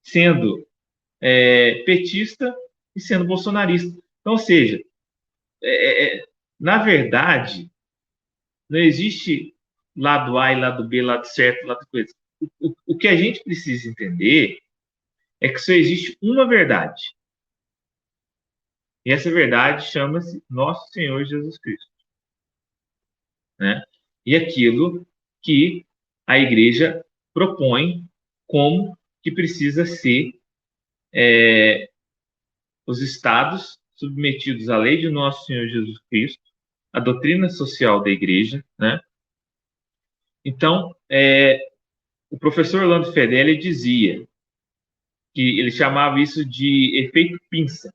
sendo petista e sendo bolsonarista. Então, ou seja, na verdade, não existe lado A e lado B, lado certo, lado coisa. O que a gente precisa entender é que só existe uma verdade. E essa verdade chama-se Nosso Senhor Jesus Cristo. Né? E aquilo que a igreja propõe como que precisa ser os estados submetidos à lei de Nosso Senhor Jesus Cristo, a doutrina social da igreja, né? Então, o professor Orlando Fedeli dizia que ele chamava isso de efeito pinça.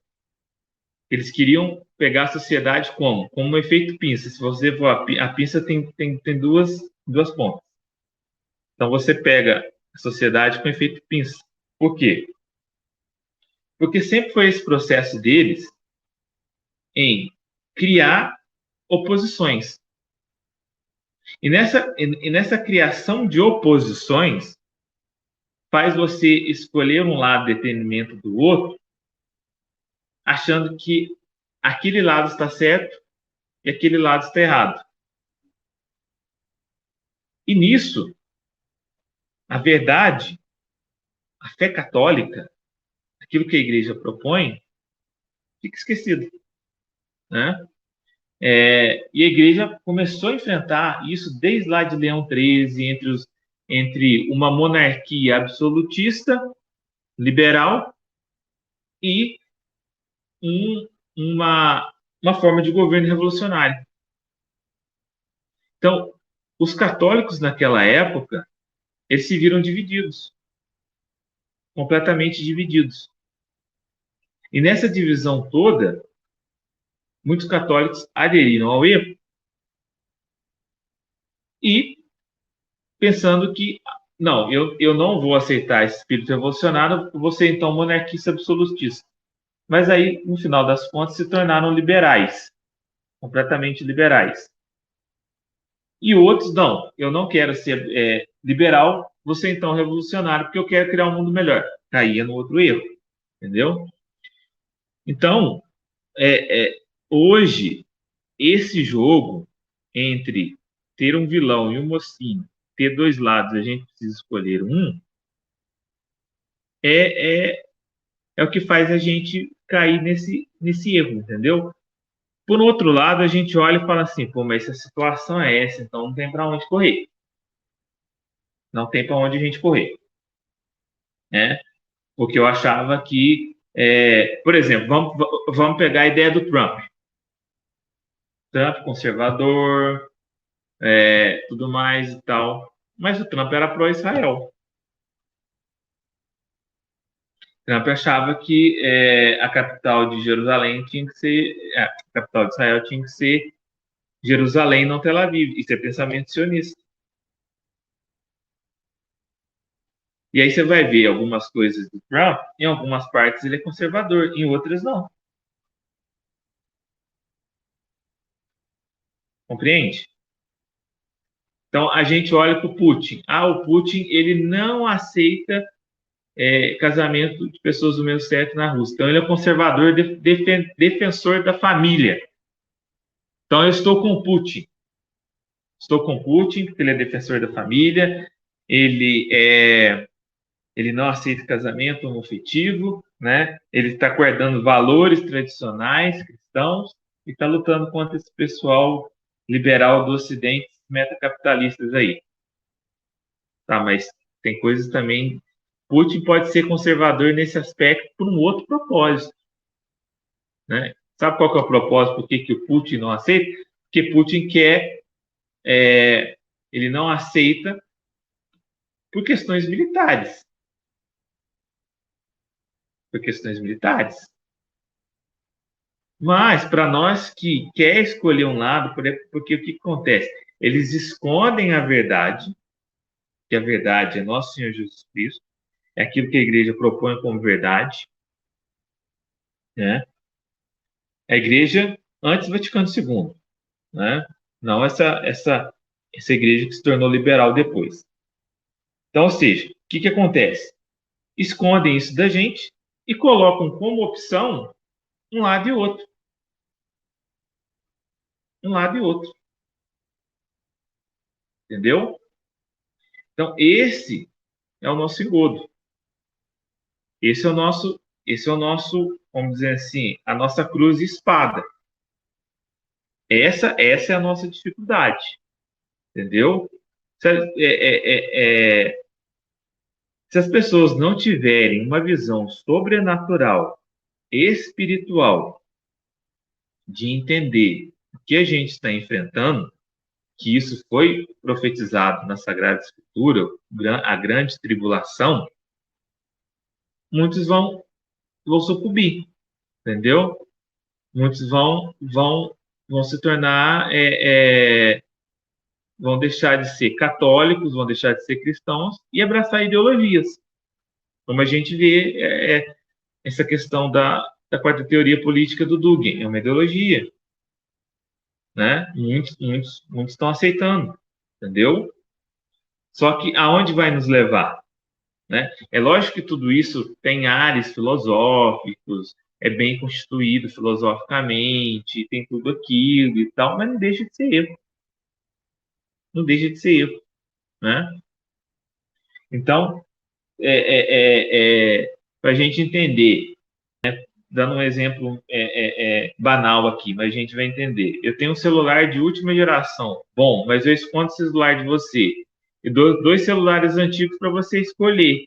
Eles queriam pegar a sociedade como um efeito pinça. Se você for a pinça tem duas pontas. Então você pega a sociedade com efeito pinça. Por quê? Porque sempre foi esse processo deles em criar oposições. E nessa criação de oposições, faz você escolher um lado em detrimento do outro, achando que aquele lado está certo e aquele lado está errado. E nisso, a verdade, a fé católica, aquilo que a igreja propõe, fica esquecido. Né? E a igreja começou a enfrentar isso desde lá de Leão XIII, entre uma monarquia absolutista, liberal, e uma forma de governo revolucionário. Então, os católicos naquela época, eles se viram divididos, completamente divididos. E nessa divisão toda, muitos católicos aderiram ao erro e pensando que, não, eu não vou aceitar esse espírito revolucionário, vou ser então monarquista absolutista. Mas aí, no final das contas, se tornaram liberais, completamente liberais. E outros, não, eu não quero ser liberal, vou ser então revolucionário, porque eu quero criar um mundo melhor. Caía no outro erro, entendeu? Então, hoje, esse jogo entre ter um vilão e um mocinho, ter dois lados, a gente precisa escolher um, é o que faz a gente cair nesse erro, entendeu? Por outro lado, a gente olha e fala assim, pô, mas essa situação é essa, então não tem para onde correr. Não tem para onde a gente correr. Né? Porque eu achava que, por exemplo, vamos pegar a ideia do Trump. Trump, conservador, tudo mais e tal. Mas o Trump era pró-Israel. Trump achava que a capital de Jerusalém tinha que ser... a capital de Israel tinha que ser Jerusalém, não Tel Aviv. Isso é pensamento sionista. E aí você vai ver algumas coisas do Trump, em algumas partes ele é conservador, em outras não. Compreende? Então, a gente olha para o Putin. O Putin ele não aceita casamento de pessoas do mesmo sexo na Rússia. Então, ele é conservador, defensor da família. Então, eu estou com o Putin. estou com Putin porque ele é defensor da família, ele não aceita casamento homoafetivo, né? Ele está guardando valores tradicionais cristãos e está lutando contra esse pessoal liberal do Ocidente, metacapitalistas aí. Tá, mas tem coisas também. Putin pode ser conservador nesse aspecto por um outro propósito, né? Sabe qual que é o propósito? Por que o Putin não aceita? Porque Putin quer, ele não aceita por questões militares. Por questões militares. Mas, para nós que quer escolher um lado, porque o que acontece? Eles escondem a verdade, que a verdade é Nosso Senhor Jesus Cristo, é aquilo que a igreja propõe como verdade, né? A igreja antes do Vaticano II, né? Não essa igreja que se tornou liberal depois. Então, ou seja, o que acontece? Escondem isso da gente e colocam como opção um lado e outro. Um lado e outro. Entendeu? Então, esse é o nosso engodo. Esse é o nosso, vamos dizer assim, a nossa cruz e espada. Essa é a nossa dificuldade. Entendeu? Se as pessoas não tiverem uma visão sobrenatural, espiritual, de entender o que a gente está enfrentando, que isso foi profetizado na Sagrada Escritura, a grande tribulação, muitos vão sucumbir, entendeu? Muitos vão se tornar, vão deixar de ser católicos, vão deixar de ser cristãos e abraçar ideologias. Como a gente vê essa questão da quarta teoria política do Dugin, é uma ideologia, né? Muitos estão aceitando, entendeu? Só que aonde vai nos levar? Né? É lógico que tudo isso tem ares filosóficos, é bem constituído filosoficamente, tem tudo aquilo e tal, mas não deixa de ser erro. Não deixa de ser erro, né? Então, para a gente entender, dando um exemplo banal aqui, mas a gente vai entender. Eu tenho um celular de última geração, bom, mas eu escondo esse celular de você. E dou 2 celulares antigos para você escolher.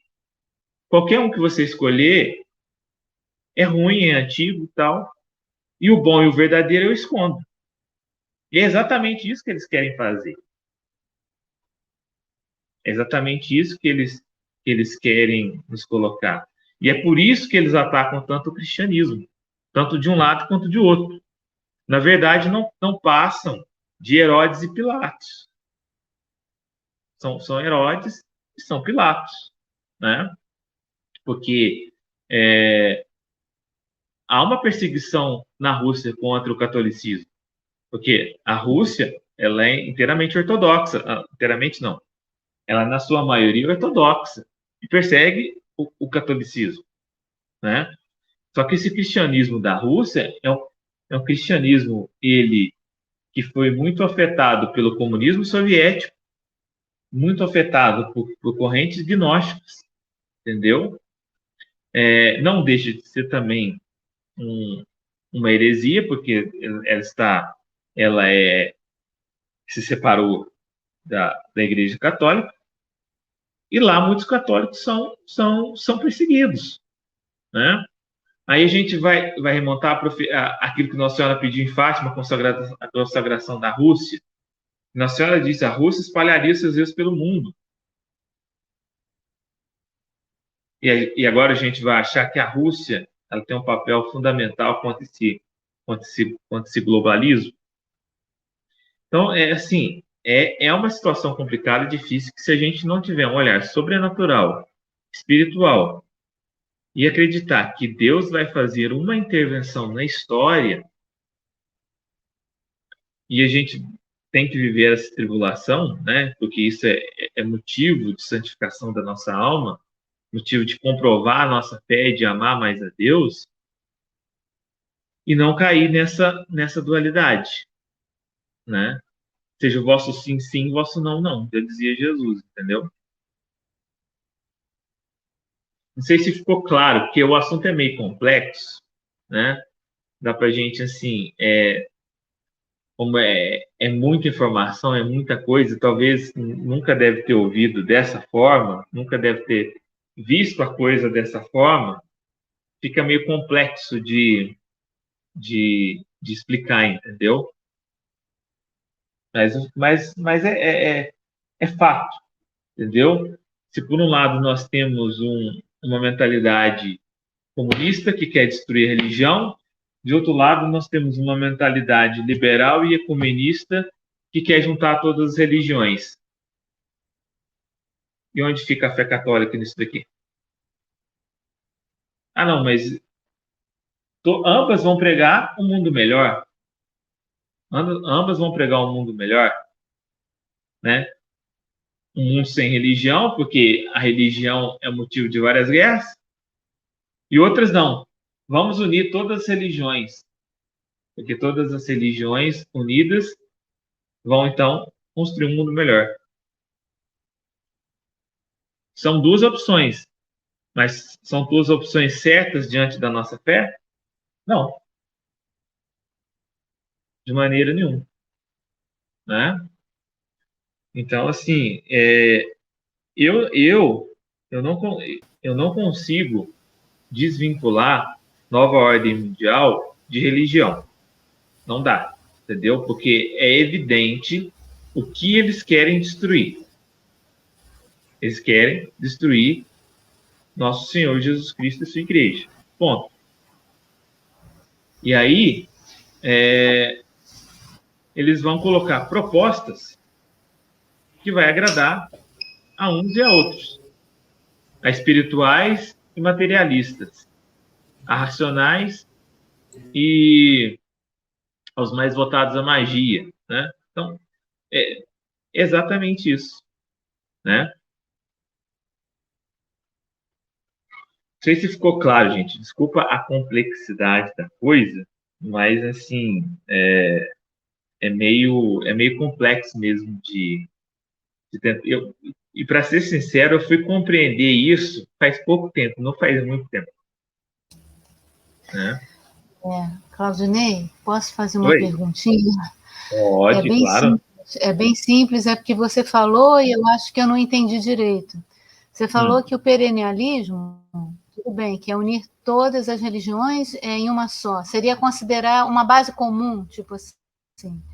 Qualquer um que você escolher é ruim, é antigo e tal. E o bom e o verdadeiro eu escondo. E é exatamente isso que eles querem fazer. É exatamente isso que eles querem nos colocar. E é por isso que eles atacam tanto o cristianismo, tanto de um lado quanto de outro. Na verdade, não passam de Herodes e Pilatos. São Herodes e são Pilatos, né? Porque há uma perseguição na Rússia contra o catolicismo, porque a Rússia ela é inteiramente ortodoxa, inteiramente não, ela na sua maioria é ortodoxa e persegue o catolicismo, né? Só que esse cristianismo da Rússia é um cristianismo que foi muito afetado pelo comunismo soviético, muito afetado por correntes gnósticas, entendeu? Não deixa de ser também uma heresia, porque ela se separou da Igreja Católica, e lá muitos católicos são perseguidos, né? Aí a gente vai remontar aquilo que Nossa Senhora pediu em Fátima, a consagração da Rússia. Nossa Senhora disse: a Rússia espalharia seus erros pelo mundo. E agora a gente vai achar que a Rússia ela tem um papel fundamental contra esse globalismo. Então, assim, é uma situação complicada e difícil que, se a gente não tiver um olhar sobrenatural, espiritual, e acreditar que Deus vai fazer uma intervenção na história, e a gente tem que viver essa tribulação, né? Porque isso é motivo de santificação da nossa alma, motivo de comprovar a nossa fé e de amar mais a Deus, e não cair nessa dualidade, né? seja o vosso sim, sim, o vosso não, não. Já dizia Jesus, entendeu? Não sei se ficou claro, porque o assunto é meio complexo, né? Dá para gente, assim, como é muita informação, é muita coisa, talvez nunca deve ter ouvido dessa forma, nunca deve ter visto a coisa dessa forma, fica meio complexo de explicar, entendeu? Mas é fato, entendeu? Se por um lado nós temos uma mentalidade comunista que quer destruir a religião, de outro lado nós temos uma mentalidade liberal e ecumenista que quer juntar todas as religiões. E onde fica a fé católica nisso daqui? Ah, não, mas ambas vão pregar um mundo melhor. Ambas vão pregar um mundo melhor, né? Um mundo sem religião, porque a religião é motivo de várias guerras, e outras não. Vamos unir todas as religiões, porque todas as religiões unidas vão, então, construir um mundo melhor. São duas opções, mas são duas opções certas diante da nossa fé? Não, de maneira nenhuma, né? Então, assim, eu, eu, eu não, eu não consigo desvincular nova ordem mundial de religião. Não dá, entendeu? Porque é evidente o que eles querem destruir. Eles querem destruir nosso Senhor Jesus Cristo e sua igreja. Ponto. E aí, eles vão colocar propostas que vai agradar a uns e a outros. A espirituais e materialistas. A racionais e aos mais votados à magia, né? Então, é exatamente isso, né? Não sei se ficou claro, gente. Desculpa a complexidade da coisa, mas assim é meio complexo mesmo de tentar. E para ser sincero, eu fui compreender isso faz pouco tempo, não faz muito tempo, né? Claudinei, posso fazer uma Oi? perguntinha? É Pode, bem claro. simples, é bem simples, é porque você falou e eu acho que eu não entendi direito. Você falou que o perennialismo, tudo bem, que é unir todas as religiões em uma só, seria considerar uma base comum, tipo assim.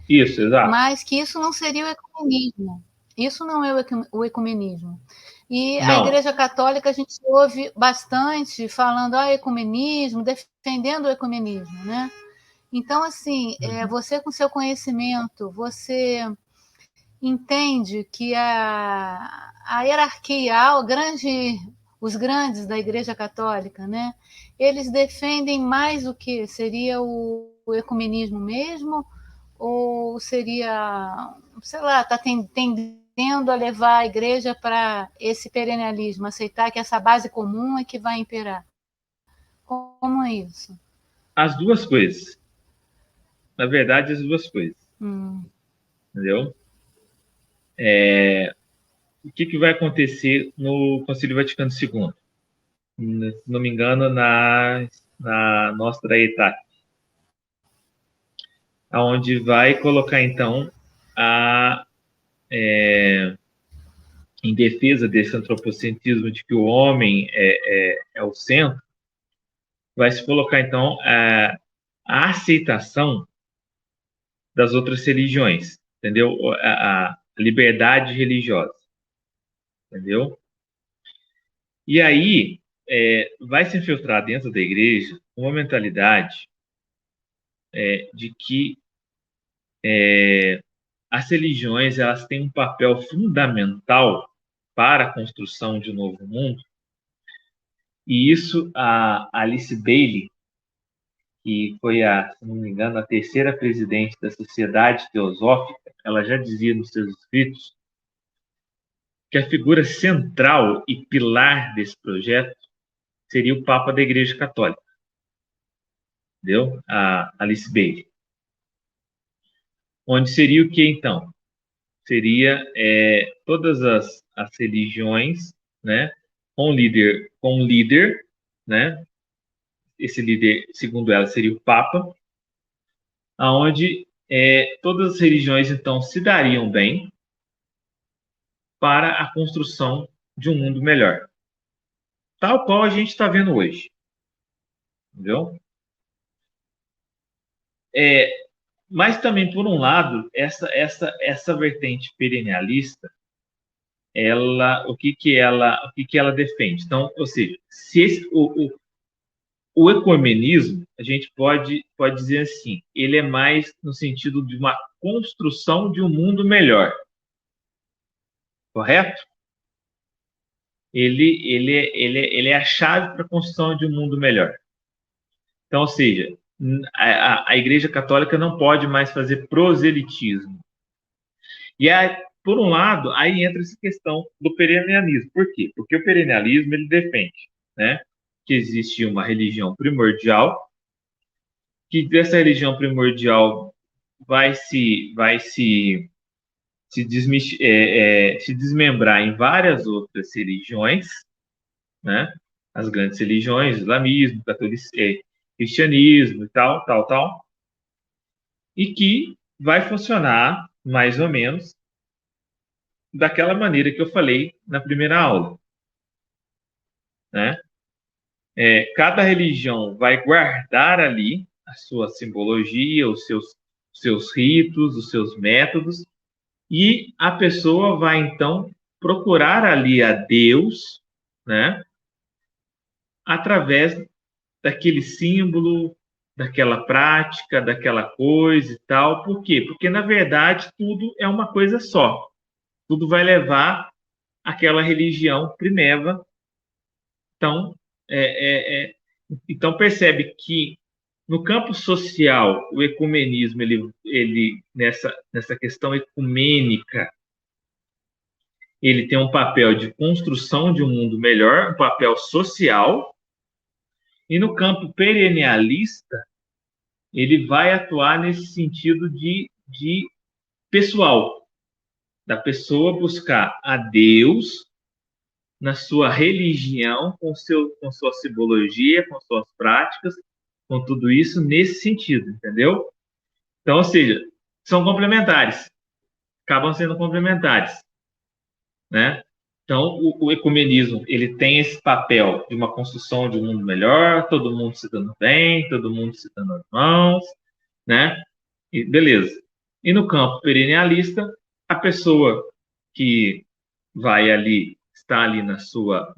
Isso, exato. Mas que isso não seria o ecumenismo. Isso não é o ecumenismo. E a Não. Igreja Católica a gente ouve bastante falando ecumenismo, defendendo o ecumenismo, né? Então, assim, você com seu conhecimento, você entende que a hierarquia, os grandes da Igreja Católica, né? Eles defendem mais o que? Seria o ecumenismo mesmo? Ou seria, sei lá, está tendendo a levar a igreja para esse perennialismo, aceitar que essa base comum é que vai imperar? Como é isso? As duas coisas. Na verdade, as duas coisas. Entendeu? O que vai acontecer no Concílio Vaticano II? Se não me engano, na Nostra Aetate, aonde vai colocar, então, em defesa desse antropocentrismo de que o homem é o centro, vai se colocar, então, a aceitação das outras religiões, entendeu? A liberdade religiosa, entendeu? E aí vai se infiltrar dentro da igreja uma mentalidade de que as religiões elas têm um papel fundamental para a construção de um novo mundo, e isso a Alice Bailey, que foi, se não me engano, a terceira presidente da Sociedade Teosófica, ela já dizia nos seus escritos que a figura central e pilar desse projeto seria o Papa da Igreja Católica, entendeu? A Alice Bailey. Onde seria o que, então? seria todas as religiões, né, com líder, né? Esse líder, segundo ela, seria o Papa, aonde todas as religiões então se dariam bem para a construção de um mundo melhor, tal qual a gente está vendo hoje, entendeu? Mas também, por um lado, essa vertente perennialista, o que ela defende? Então, ou seja, se o ecumenismo, a gente pode dizer assim, ele é mais no sentido de uma construção de um mundo melhor, correto? Ele é a chave para a construção de um mundo melhor. Então, ou seja, a Igreja Católica não pode mais fazer proselitismo. E aí, por um lado, aí entra essa questão do perennialismo. Por quê? Porque o perennialismo ele defende, né, que existe uma religião primordial, que dessa religião primordial vai se desmembrar em várias outras religiões, né? As grandes religiões, islamismo, catolicismo, cristianismo e tal, e que vai funcionar mais ou menos daquela maneira que eu falei na primeira aula, né? Cada religião vai guardar ali a sua simbologia, os seus ritos, os seus métodos, e a pessoa vai então procurar ali a Deus, né? Através daquele símbolo, daquela prática, daquela coisa e tal. Por quê? Porque, na verdade, tudo é uma coisa só. Tudo vai levar àquela religião primeva. Então, então percebe que no campo social, o ecumenismo, ele nessa questão ecumênica, ele tem um papel de construção de um mundo melhor, um papel social, e no campo perennialista, ele vai atuar nesse sentido de pessoal, da pessoa buscar a Deus na sua religião, com sua simbologia, com suas práticas, com tudo isso nesse sentido, entendeu? Então, ou seja, são complementares, acabam sendo complementares, né? Então, o ecumenismo, ele tem esse papel de uma construção de um mundo melhor, todo mundo se dando bem, todo mundo se dando as mãos, né? E beleza. E no campo perennialista, a pessoa que vai ali, está ali na sua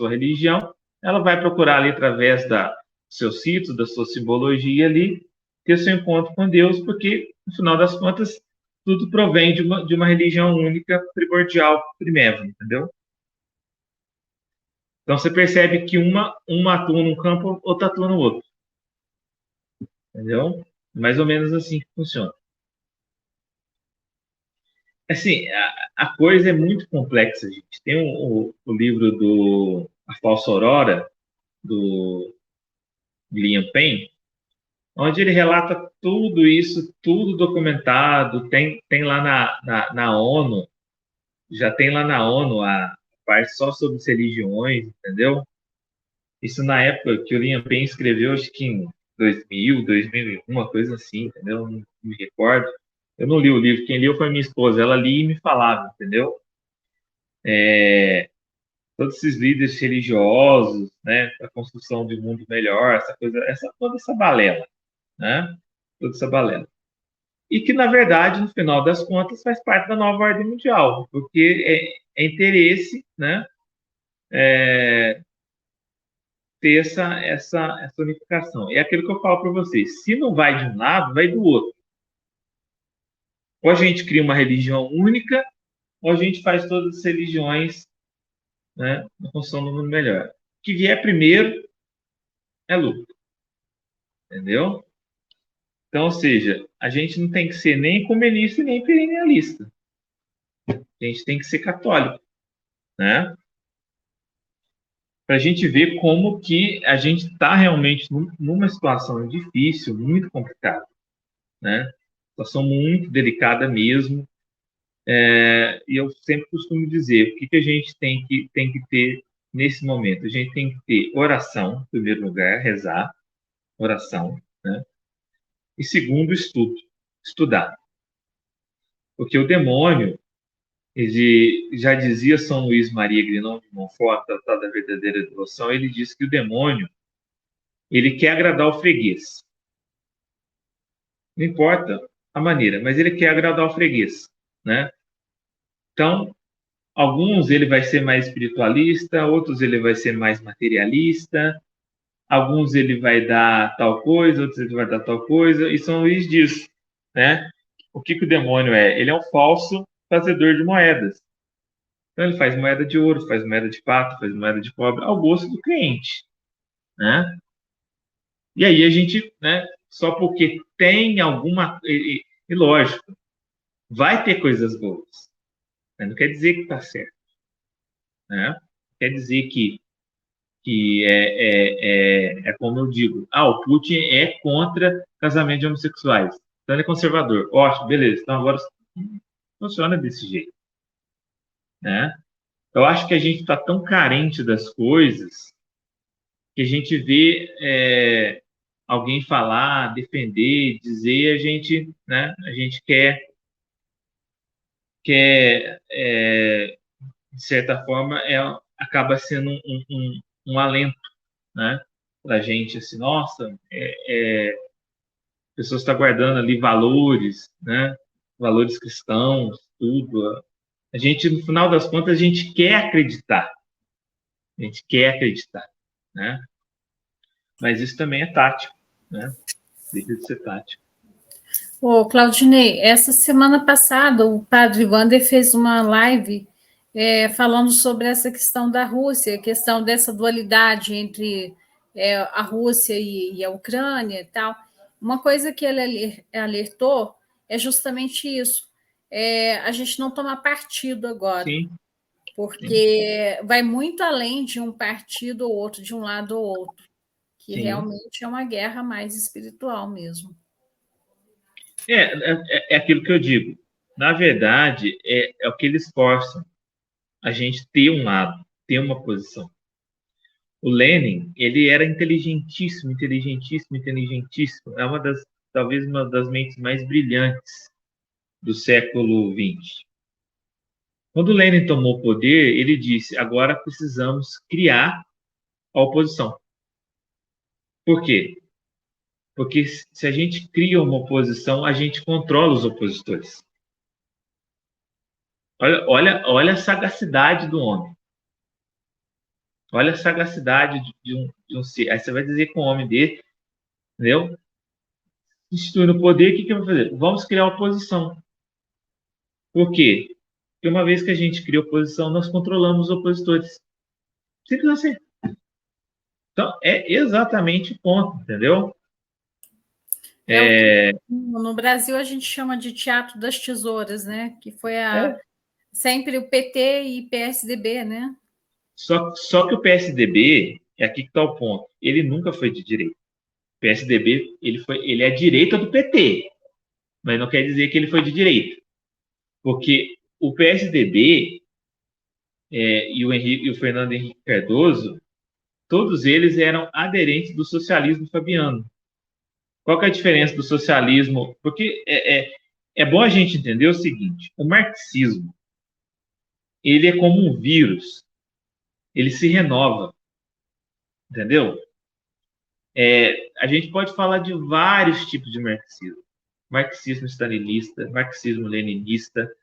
religião, ela vai procurar ali através dos seus ritos, da sua simbologia ali, ter seu encontro com Deus, porque, no final das contas, tudo provém de uma religião única, primordial, primeva, entendeu? Então, você percebe que uma atua num campo, outra atua no outro. Entendeu? Mais ou menos assim que funciona. Assim, a coisa é muito complexa, gente. Tem o livro do A Falsa Aurora, do Liam Payne, onde ele relata tudo isso, tudo documentado, tem lá na ONU, já tem lá na ONU a parte só sobre as religiões, entendeu? Isso na época que o Liam Payne escreveu, acho que em 2000, 2001, uma coisa assim, entendeu? Não me recordo. Eu não li o livro, quem leu foi minha esposa, ela lia e me falava, entendeu? Todos esses líderes religiosos, né, a construção de um mundo melhor, toda essa balela, né? Toda essa balela. E que, na verdade, no final das contas, faz parte da nova ordem mundial, porque é interesse, né, ter essa unificação. É aquilo que eu falo para vocês, se não vai de um lado, vai do outro. Ou a gente cria uma religião única, ou a gente faz todas as religiões, né, na função do mundo melhor. O que vier primeiro é lucro. Entendeu? Então, ou seja, a gente não tem que ser nem ecumenista e nem perennialista. A gente tem que ser católico, né? Para a gente ver como que a gente está realmente numa situação difícil, muito complicada, né? Situação muito delicada mesmo. E eu sempre costumo dizer, o que a gente tem que ter nesse momento? A gente tem que ter oração, em primeiro lugar, rezar, oração, né? E segundo, estudo, estudar. Porque o demônio, ele já dizia São Luís Maria Grignon de Montfort, Tratado da Verdadeira Devoção, ele diz que o demônio, ele quer agradar o freguês. Não importa a maneira, mas ele quer agradar o freguês, né? Então, alguns ele vai ser mais espiritualista, outros ele vai ser mais materialista, alguns ele vai dar tal coisa, outros ele vai dar tal coisa, e São Luís diz, né? O que o demônio é? Ele é um falso fazedor de moedas. Então ele faz moeda de ouro, faz moeda de prata, faz moeda de cobre, ao gosto do cliente, né? E aí a gente, né? Só porque tem alguma, e lógico, vai ter coisas boas, né? Não quer dizer que está certo, né? Quer dizer que é como eu digo, o Putin é contra casamento de homossexuais, então ele é conservador. Ótimo, beleza. Então agora funciona desse jeito, né? Eu acho que a gente está tão carente das coisas que a gente vê alguém falar, defender, dizer, né? A gente quer de certa forma, acaba sendo um alento, né? Para a gente, assim, nossa, a pessoa está guardando ali valores, né? Valores cristãos, tudo. A gente, no final das contas, a gente quer acreditar. A gente quer acreditar, né? Mas isso também é tático, né? Deixa de ser tático. Ô, Claudinei, essa semana passada o padre Wander fez uma live falando sobre essa questão da Rússia, a questão dessa dualidade entre a Rússia e a Ucrânia e tal. Uma coisa que ele alertou é justamente isso. A gente não tomar partido agora, Sim, porque vai muito além de um partido ou outro, de um lado ou outro, que sim. realmente é uma guerra mais espiritual mesmo. É aquilo que eu digo. Na verdade, é o que eles forçam. A gente ter um lado, ter uma posição. O Lenin, ele era inteligentíssimo, inteligentíssimo, inteligentíssimo. Talvez uma das mentes mais brilhantes do século XX. Quando o Lenin tomou o poder, ele disse: agora precisamos criar a oposição. Por quê? Porque se a gente cria uma oposição, a gente controla os opositores. Olha a sagacidade do homem. Olha a sagacidade de um ser. Aí você vai dizer com um homem dele, entendeu? Instituindo o poder, o que vai fazer? Vamos criar oposição. Por quê? Porque uma vez que a gente cria oposição, nós controlamos os opositores. Simples assim. Então, é exatamente o ponto, entendeu? No Brasil a gente chama de teatro das tesouras, né? Que foi É. sempre o PT e PSDB, né? Só que o PSDB, é aqui que está o ponto, ele nunca foi de direita. O PSDB, ele é a direita do PT, mas não quer dizer que ele foi de direita. Porque o PSDB e o Fernando Henrique Cardoso, todos eles eram aderentes do socialismo fabiano. Qual que é a diferença do socialismo? Porque é bom a gente entender o seguinte: o marxismo, ele é como um vírus, ele se renova, entendeu? A gente pode falar de vários tipos de marxismo. Marxismo stalinista, marxismo leninista,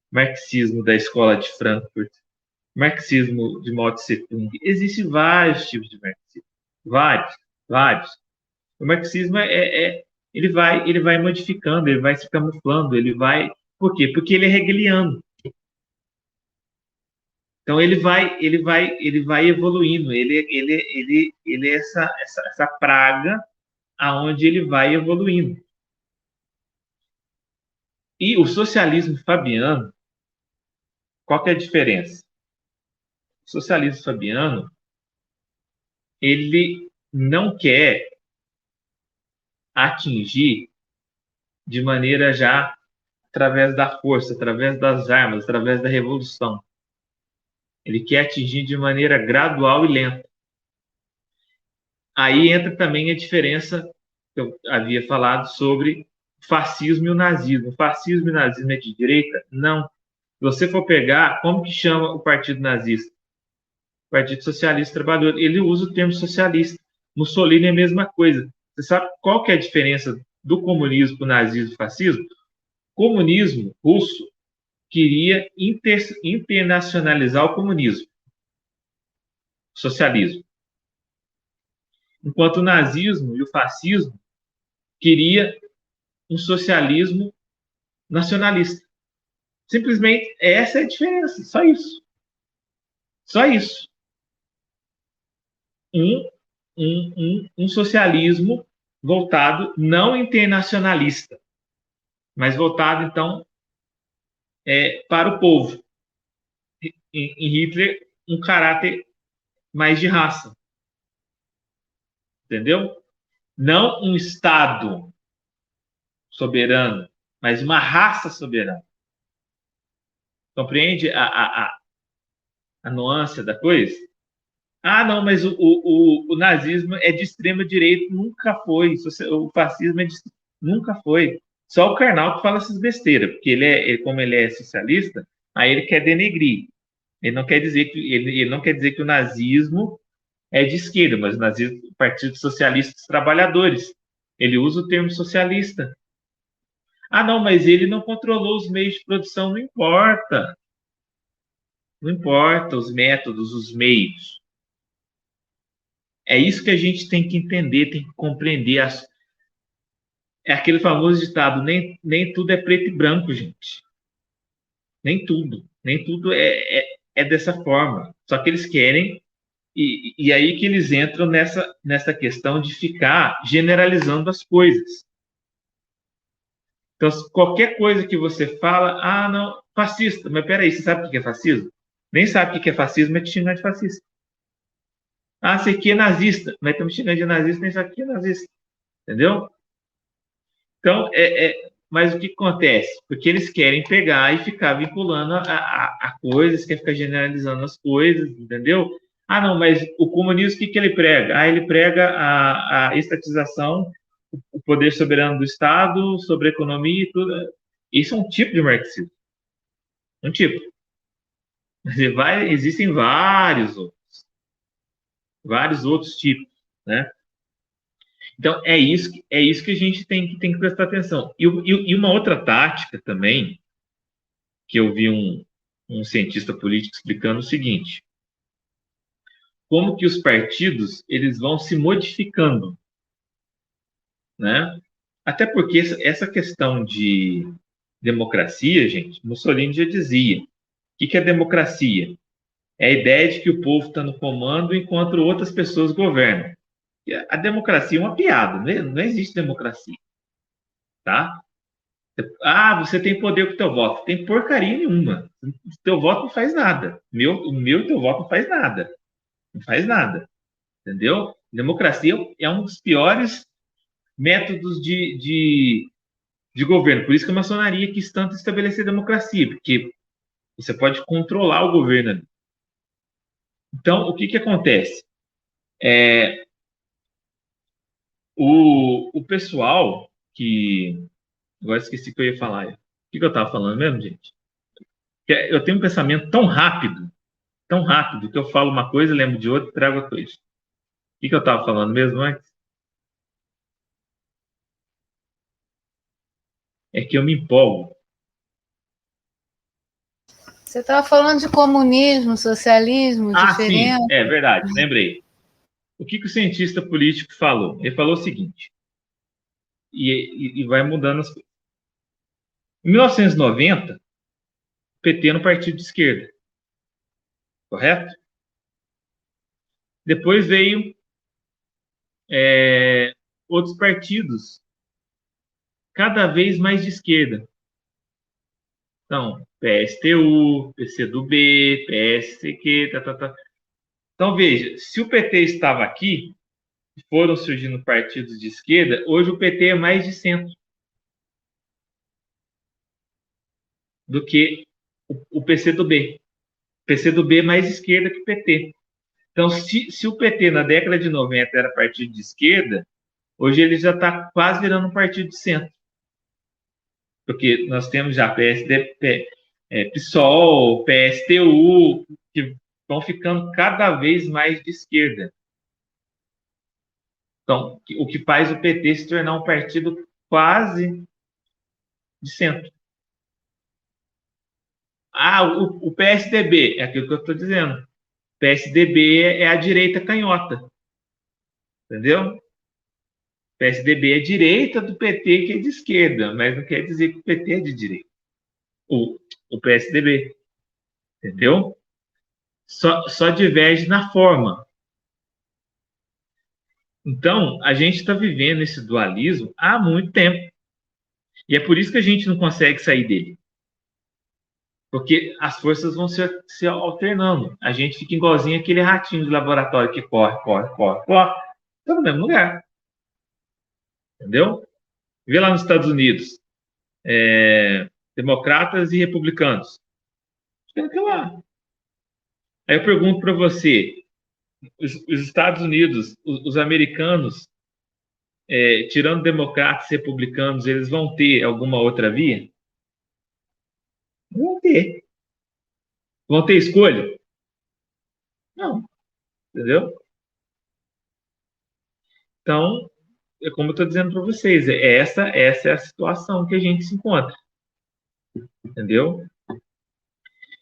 marxismo da escola de Frankfurt, marxismo de Mao Tse Tung. Existem vários tipos de marxismo. Vários, vários. O marxismo ele vai modificando, ele vai se camuflando, ele vai... Por quê? Porque ele é hegeliano. Então ele vai evoluindo. Ele é essa praga aonde ele vai evoluindo. E o socialismo fabiano, qual que é a diferença? O socialismo fabiano, ele não quer atingir de maneira já através da força, através das armas, através da revolução. Ele quer atingir de maneira gradual e lenta. Aí entra também a diferença que eu havia falado sobre o fascismo e o nazismo. O fascismo e o nazismo é de direita? Não. Se você for pegar, como que chama o Partido Nazista? Partido Socialista Trabalhador. Ele usa o termo socialista. Mussolini é a mesma coisa. Você sabe qual que é a diferença do comunismo para o nazismo e o fascismo? O comunismo russo queria internacionalizar o comunismo, o socialismo. Enquanto o nazismo e o fascismo queria um socialismo nacionalista. Simplesmente essa é a diferença, só isso. Só isso. Um socialismo voltado não internacionalista, mas voltado, então, para o povo. Em Hitler, um caráter mais de raça. Entendeu? Não um Estado soberano, mas uma raça soberana. Compreende a nuance da coisa? Ah, não, mas o nazismo é de extrema direita, nunca foi. O fascismo nunca foi. Só o Karnal que fala essas besteiras, porque como ele é socialista, aí ele quer denegrir. Ele não quer dizer que o nazismo é de esquerda, mas o nazismo, o Partido Socialista dos Trabalhadores. Ele usa o termo socialista. Ah, não, mas ele não controlou os meios de produção, não importa. Não importa os métodos, os meios. É isso que a gente tem que entender, tem que compreender. É aquele famoso ditado, nem tudo é preto e branco, gente. Nem tudo é dessa forma. Só que eles querem, e aí que eles entram nessa questão de ficar generalizando as coisas. Então, qualquer coisa que você fala, ah, não, fascista, mas peraí, você sabe o que é fascismo? Nem sabe o que é fascismo, mas te xingando de fascista. Ah, você aqui é nazista, mas estamos xingando de nazista, nem sabe o que é nazista. Entendeu? Então, mas o que acontece? Porque eles querem pegar e ficar vinculando a coisas, quer ficar generalizando as coisas, entendeu? Ah, não, mas o comunismo, o que ele prega? Ah, ele prega a estatização, o poder soberano do Estado, sobre a economia e tudo. Isso é um tipo de marxismo. Um tipo. Existem vários outros tipos, né? Então, é isso que a gente tem que prestar atenção. E uma outra tática também, que eu vi um cientista político explicando o seguinte: como que os partidos eles vão se modificando, né? Até porque essa questão de democracia, gente, Mussolini já dizia. O que é democracia? É a ideia de que o povo está no comando enquanto outras pessoas governam. A democracia é uma piada, né? Não existe democracia, tá? Ah, você tem poder com o teu voto. Tem porcaria nenhuma. O teu voto não faz nada. O meu e teu voto não faz nada. Não faz nada. Entendeu? Democracia é um dos piores métodos de governo. Por isso que a maçonaria quis tanto estabelecer democracia, porque você pode controlar o governo ali. Então, o que acontece? O pessoal que... Agora esqueci o que eu ia falar. O que eu estava falando mesmo, gente? Eu tenho um pensamento tão rápido, que eu falo uma coisa, lembro de outra e trago outra coisa. O que eu estava falando mesmo antes? É que eu me empolgo. Você estava falando de comunismo, socialismo, diferença. Sim, é verdade, lembrei. O que o cientista político falou? Ele falou o seguinte, e vai mudando as coisas. Em 1990, o PT era um partido de esquerda, correto? Depois veio outros partidos, cada vez mais de esquerda. Então, PSTU, PCdoB, PSCQ, tá. Então, veja, se o PT estava aqui, foram surgindo partidos de esquerda, hoje o PT é mais de centro. do que o PCdoB. O PCdoB é mais esquerda que o PT. Então, se o PT na década de 90 era partido de esquerda, hoje ele já está quase virando um partido de centro. Porque nós temos já PSD, PSOL, PSTU, que vão ficando cada vez mais de esquerda. Então, o que faz o PT se tornar um partido quase de centro. O PSDB, é aquilo que eu estou dizendo. O PSDB é a direita canhota. Entendeu? O PSDB é direita do PT, que é de esquerda, mas não quer dizer que o PT é de direita. O PSDB. Entendeu? Só diverge na forma. Então, a gente está vivendo esse dualismo há muito tempo. E é por isso que a gente não consegue sair dele. Porque as forças vão se alternando. A gente fica igualzinho aquele ratinho de laboratório que corre. Está no mesmo lugar. Entendeu? Vê lá nos Estados Unidos. Democratas e republicanos. Fica lá. Aí eu pergunto para você, os Estados Unidos, os americanos, tirando democratas e republicanos, eles vão ter alguma outra via? Não vão ter. Vão ter escolha? Não. Entendeu? Então, como eu estou dizendo para vocês, essa é a situação que a gente se encontra. Entendeu?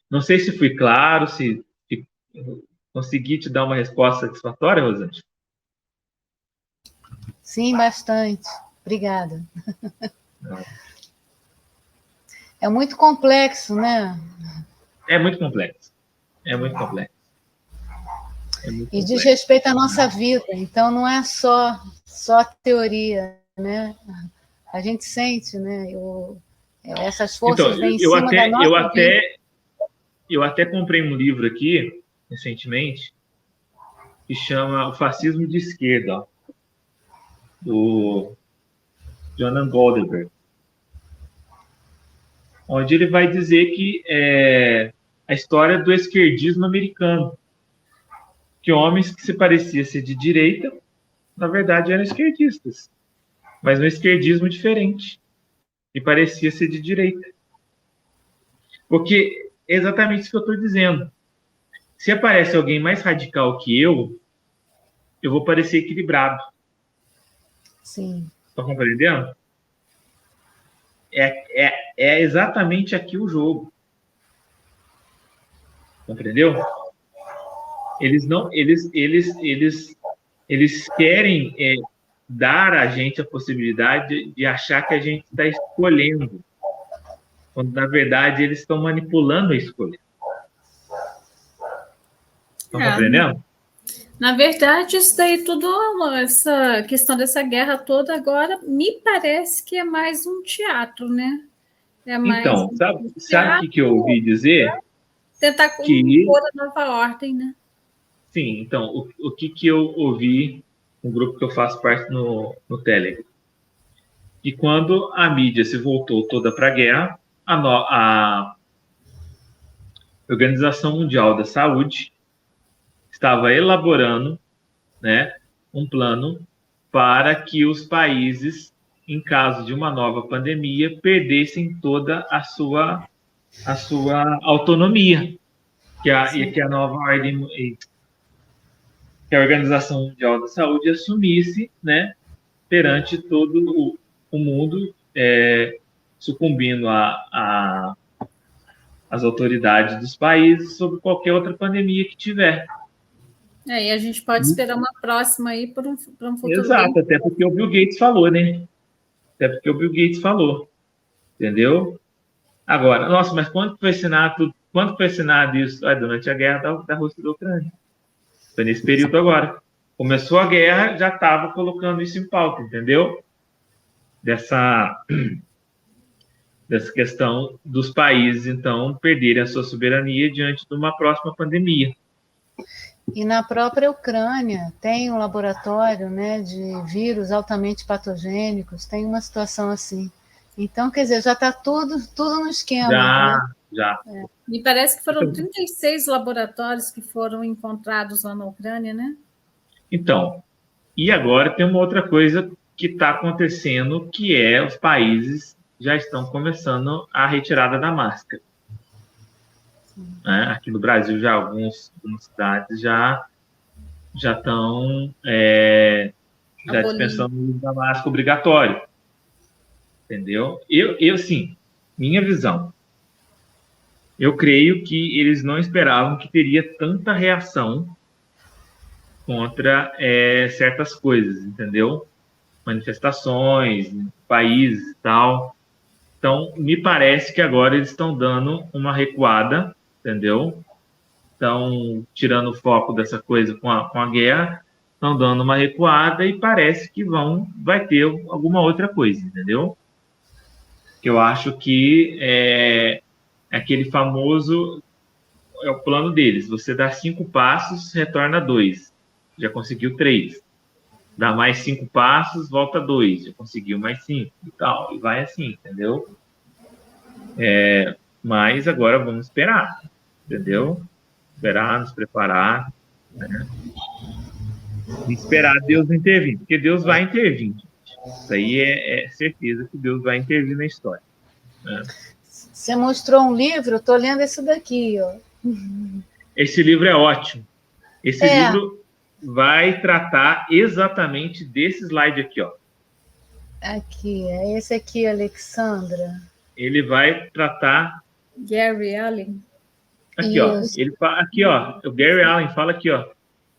Não sei se fui claro, se consegui te dar uma resposta satisfatória, Rosângela. Sim, bastante. Obrigada. É muito complexo, né? É muito complexo. E diz respeito à nossa vida. Então, não é só teoria, né? A gente sente, né? Essas forças vêm em cima da nossa vida. Eu até comprei um livro aqui, recentemente, que chama O Fascismo de Esquerda, ó, do Jonan Goldberg, onde ele vai dizer que a história do esquerdismo americano, que homens que se pareciam ser de direita, na verdade eram esquerdistas, mas um esquerdismo diferente, e parecia ser de direita. Porque é exatamente isso que eu estou dizendo. Se aparece alguém mais radical que eu vou parecer equilibrado. Sim. Está compreendendo? É exatamente aqui o jogo. Compreendeu? Eles querem dar a gente a possibilidade de achar que a gente está escolhendo, quando na verdade eles estão manipulando a escolha. Estão compreendendo? Na verdade, isso daí tudo, essa questão dessa guerra toda agora, me parece que é mais um teatro, né? Então, sabe o que eu ouvi dizer? Tentar impor a nova ordem, né? Sim, então, o que eu ouvi no grupo que eu faço parte no Telegram? Que quando a mídia se voltou toda para a guerra, a Organização Mundial da Saúde estava elaborando, né, um plano para que os países, em caso de uma nova pandemia, perdessem toda a sua autonomia, que a nova ordem, que a Organização Mundial da Saúde assumisse, né, perante todo o mundo, sucumbindo às autoridades dos países sobre qualquer outra pandemia que tiver. E a gente pode esperar uma próxima aí para um futuro. Exato, até porque o Bill Gates falou, né? Entendeu? Agora, nossa, mas quando foi assinado isso? Durante a guerra da Rússia e da Ucrânia. Foi nesse período agora. Começou a guerra, já estava colocando isso em pauta, entendeu? Dessa questão dos países, então, perderem a sua soberania diante de uma próxima pandemia. E na própria Ucrânia tem um laboratório, né, de vírus altamente patogênicos, tem uma situação assim. Então, quer dizer, já está tudo no esquema. Já. Me parece que foram 36 laboratórios que foram encontrados lá na Ucrânia, né? Então, e agora tem uma outra coisa que está acontecendo, que é os países já estão começando a retirada da máscara. Né? Aqui no Brasil, já algumas cidades já estão já dispensando o uso da máscara obrigatório. Entendeu? Eu, sim, minha visão. Eu creio que eles não esperavam que teria tanta reação contra certas coisas, entendeu? Manifestações, países e tal. Então, me parece que agora eles estão dando uma recuada, entendeu? Estão tirando o foco dessa coisa com a guerra, estão dando uma recuada e parece que vai ter alguma outra coisa, entendeu? Que eu acho que é aquele famoso, é o plano deles, você dá 5 passos, retorna 2, já conseguiu 3. Dá mais 5 passos, volta 2, já conseguiu mais 5 e tal, e vai assim, entendeu? Mas agora vamos esperar, entendeu? Esperar, nos preparar, né? E esperar Deus intervir, porque Deus vai intervir, gente. Isso aí é certeza que Deus vai intervir na história. Né? Você mostrou um livro, estou lendo esse daqui, ó. Esse livro é ótimo. Esse livro vai tratar exatamente desse slide aqui, ó. Aqui, é esse aqui, Alexandra. Ele vai tratar... Gary Allen. Aqui, ó. Ele fala aqui, ó. O Gary Allen fala aqui, ó.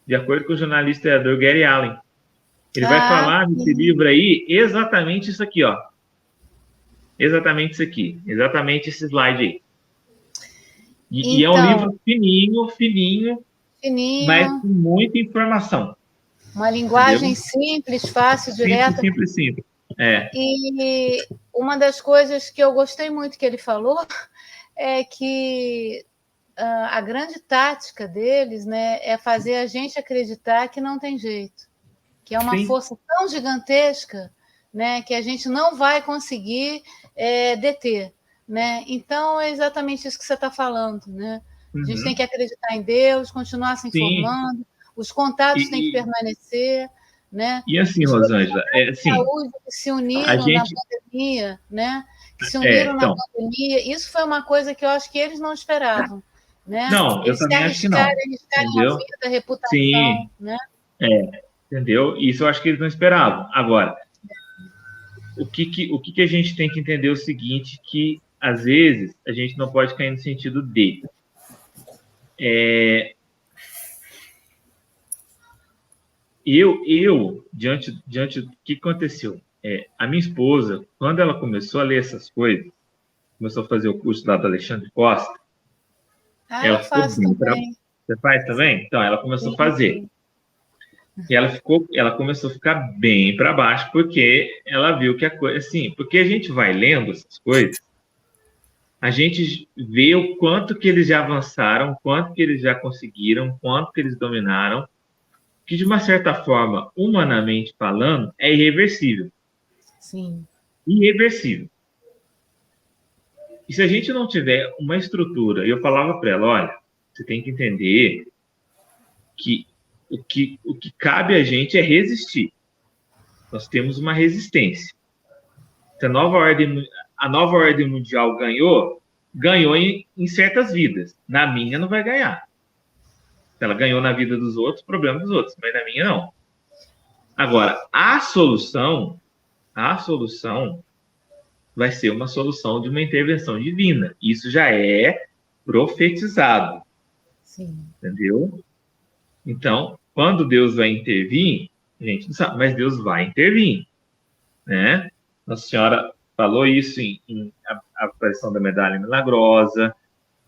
De acordo com o jornalista e historiador Gary Allen. Ele vai falar nesse livro aí exatamente isso aqui, ó. Exatamente isso aqui. Exatamente esse slide aí. E é um livro fininho, mas com muita informação. Uma linguagem simples, fácil, direta. Simples. E uma das coisas que eu gostei muito que ele falou é que a grande tática deles, né, é fazer a gente acreditar que não tem jeito, que é uma força tão gigantesca, né, que a gente não vai conseguir deter. Né? Então, é exatamente isso que você está falando. Né? A gente tem que acreditar em Deus, continuar se informando, os contatos têm que permanecer. Né? E assim, Rosângela, saúde que se uniram na pandemia, né? Que se uniram na pandemia, isso foi uma coisa que eu acho que eles não esperavam. Né? Não, eu também acho que não. Entendeu? A vida, a reputação. Sim. Né? Entendeu? Isso eu acho que eles não esperavam. Agora, o que a gente tem que entender é o seguinte, que às vezes a gente não pode cair no sentido de diante do que aconteceu, a minha esposa, quando ela começou a ler essas coisas, começou a fazer o curso lá do Alexandre Costa, ela ficou bem. Você faz também? Então, ela começou a fazer. E ela começou a ficar bem para baixo, porque ela viu que a coisa, assim, porque a gente vai lendo essas coisas, a gente vê o quanto que eles já avançaram, o quanto que eles já conseguiram, o quanto que eles dominaram, que de uma certa forma, humanamente falando, é irreversível. Sim. Irreversível. E se a gente não tiver uma estrutura, eu falava para ela, olha, você tem que entender que o que cabe a gente é resistir. Nós temos uma resistência. Se a nova ordem mundial ganhou em certas vidas. Na minha não vai ganhar. Se ela ganhou na vida dos outros, problema dos outros, mas na minha não. Agora, a solução vai ser uma solução de uma intervenção divina. Isso já é profetizado. Sim. Entendeu? Então, quando Deus vai intervir, a gente não sabe, mas Deus vai intervir. Né? Nossa Senhora falou isso em a aparição da medalha milagrosa,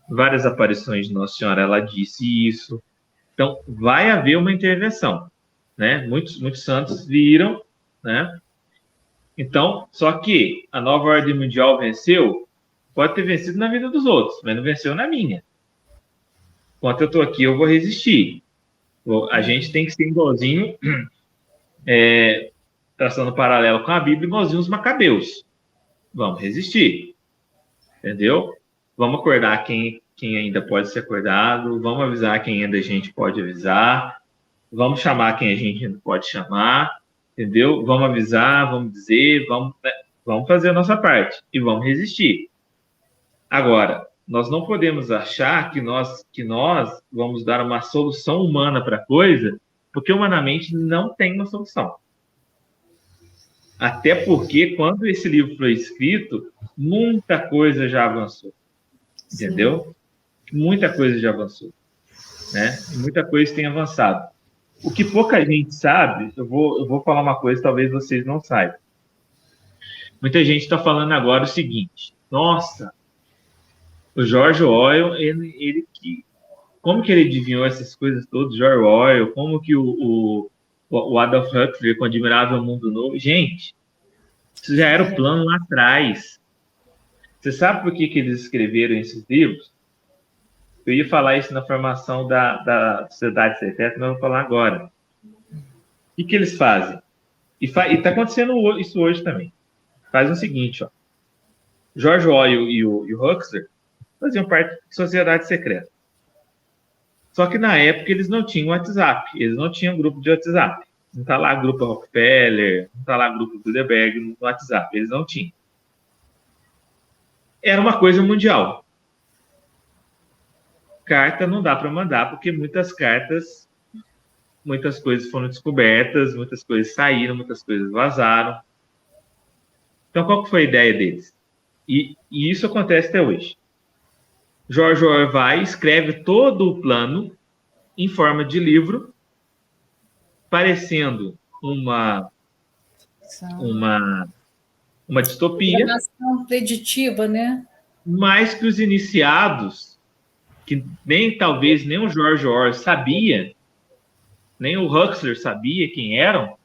várias aparições de Nossa Senhora, ela disse isso. Então, vai haver uma intervenção. Né? Muitos santos viram, né? Então, só que a nova ordem mundial venceu, pode ter vencido na vida dos outros, mas não venceu na minha. Enquanto eu estou aqui, eu vou resistir. A gente tem que ser igualzinho, traçando paralelo com a Bíblia, igualzinho os macabeus. Vamos resistir, entendeu? Vamos acordar quem ainda pode ser acordado, vamos avisar quem ainda a gente pode avisar, vamos chamar quem a gente ainda pode chamar, entendeu? Vamos avisar, vamos dizer, vamos fazer a nossa parte e vamos resistir. Agora, nós não podemos achar que nós vamos dar uma solução humana para a coisa, porque humanamente não tem uma solução. Até porque, quando esse livro foi escrito, muita coisa já avançou. Entendeu? Sim. Muita coisa já avançou. Né? E muita coisa tem avançado. O que pouca gente sabe, eu vou falar uma coisa, talvez vocês não saibam. Muita gente está falando agora o seguinte: nossa, o George Orwell, como que ele adivinhou essas coisas todas? George Orwell, como que o Adolf Huxley com Admirável Mundo Novo? Gente, isso já era o plano lá atrás. Você sabe por que eles escreveram esses livros? Eu ia falar isso na formação da Sociedade Secreta, mas eu vou falar agora. O que eles fazem? E está acontecendo isso hoje também. Faz o seguinte, ó. George Orwell e o Huxley faziam parte da Sociedade Secreta. Só que na época eles não tinham WhatsApp, eles não tinham grupo de WhatsApp. Não está lá grupo Rockefeller, não está lá grupo Bilderberg no WhatsApp, eles não tinham. Era uma coisa mundial. Carta não dá para mandar, porque muitas coisas foram descobertas, muitas coisas saíram, muitas coisas vazaram. Então, qual que foi a ideia deles? E isso acontece até hoje. George Orwell vai, escreve todo o plano em forma de livro, parecendo uma distopia. Uma preditiva, né? Mas que os iniciados, que talvez nem o George Orwell sabia, nem o Huxley sabia quem eram,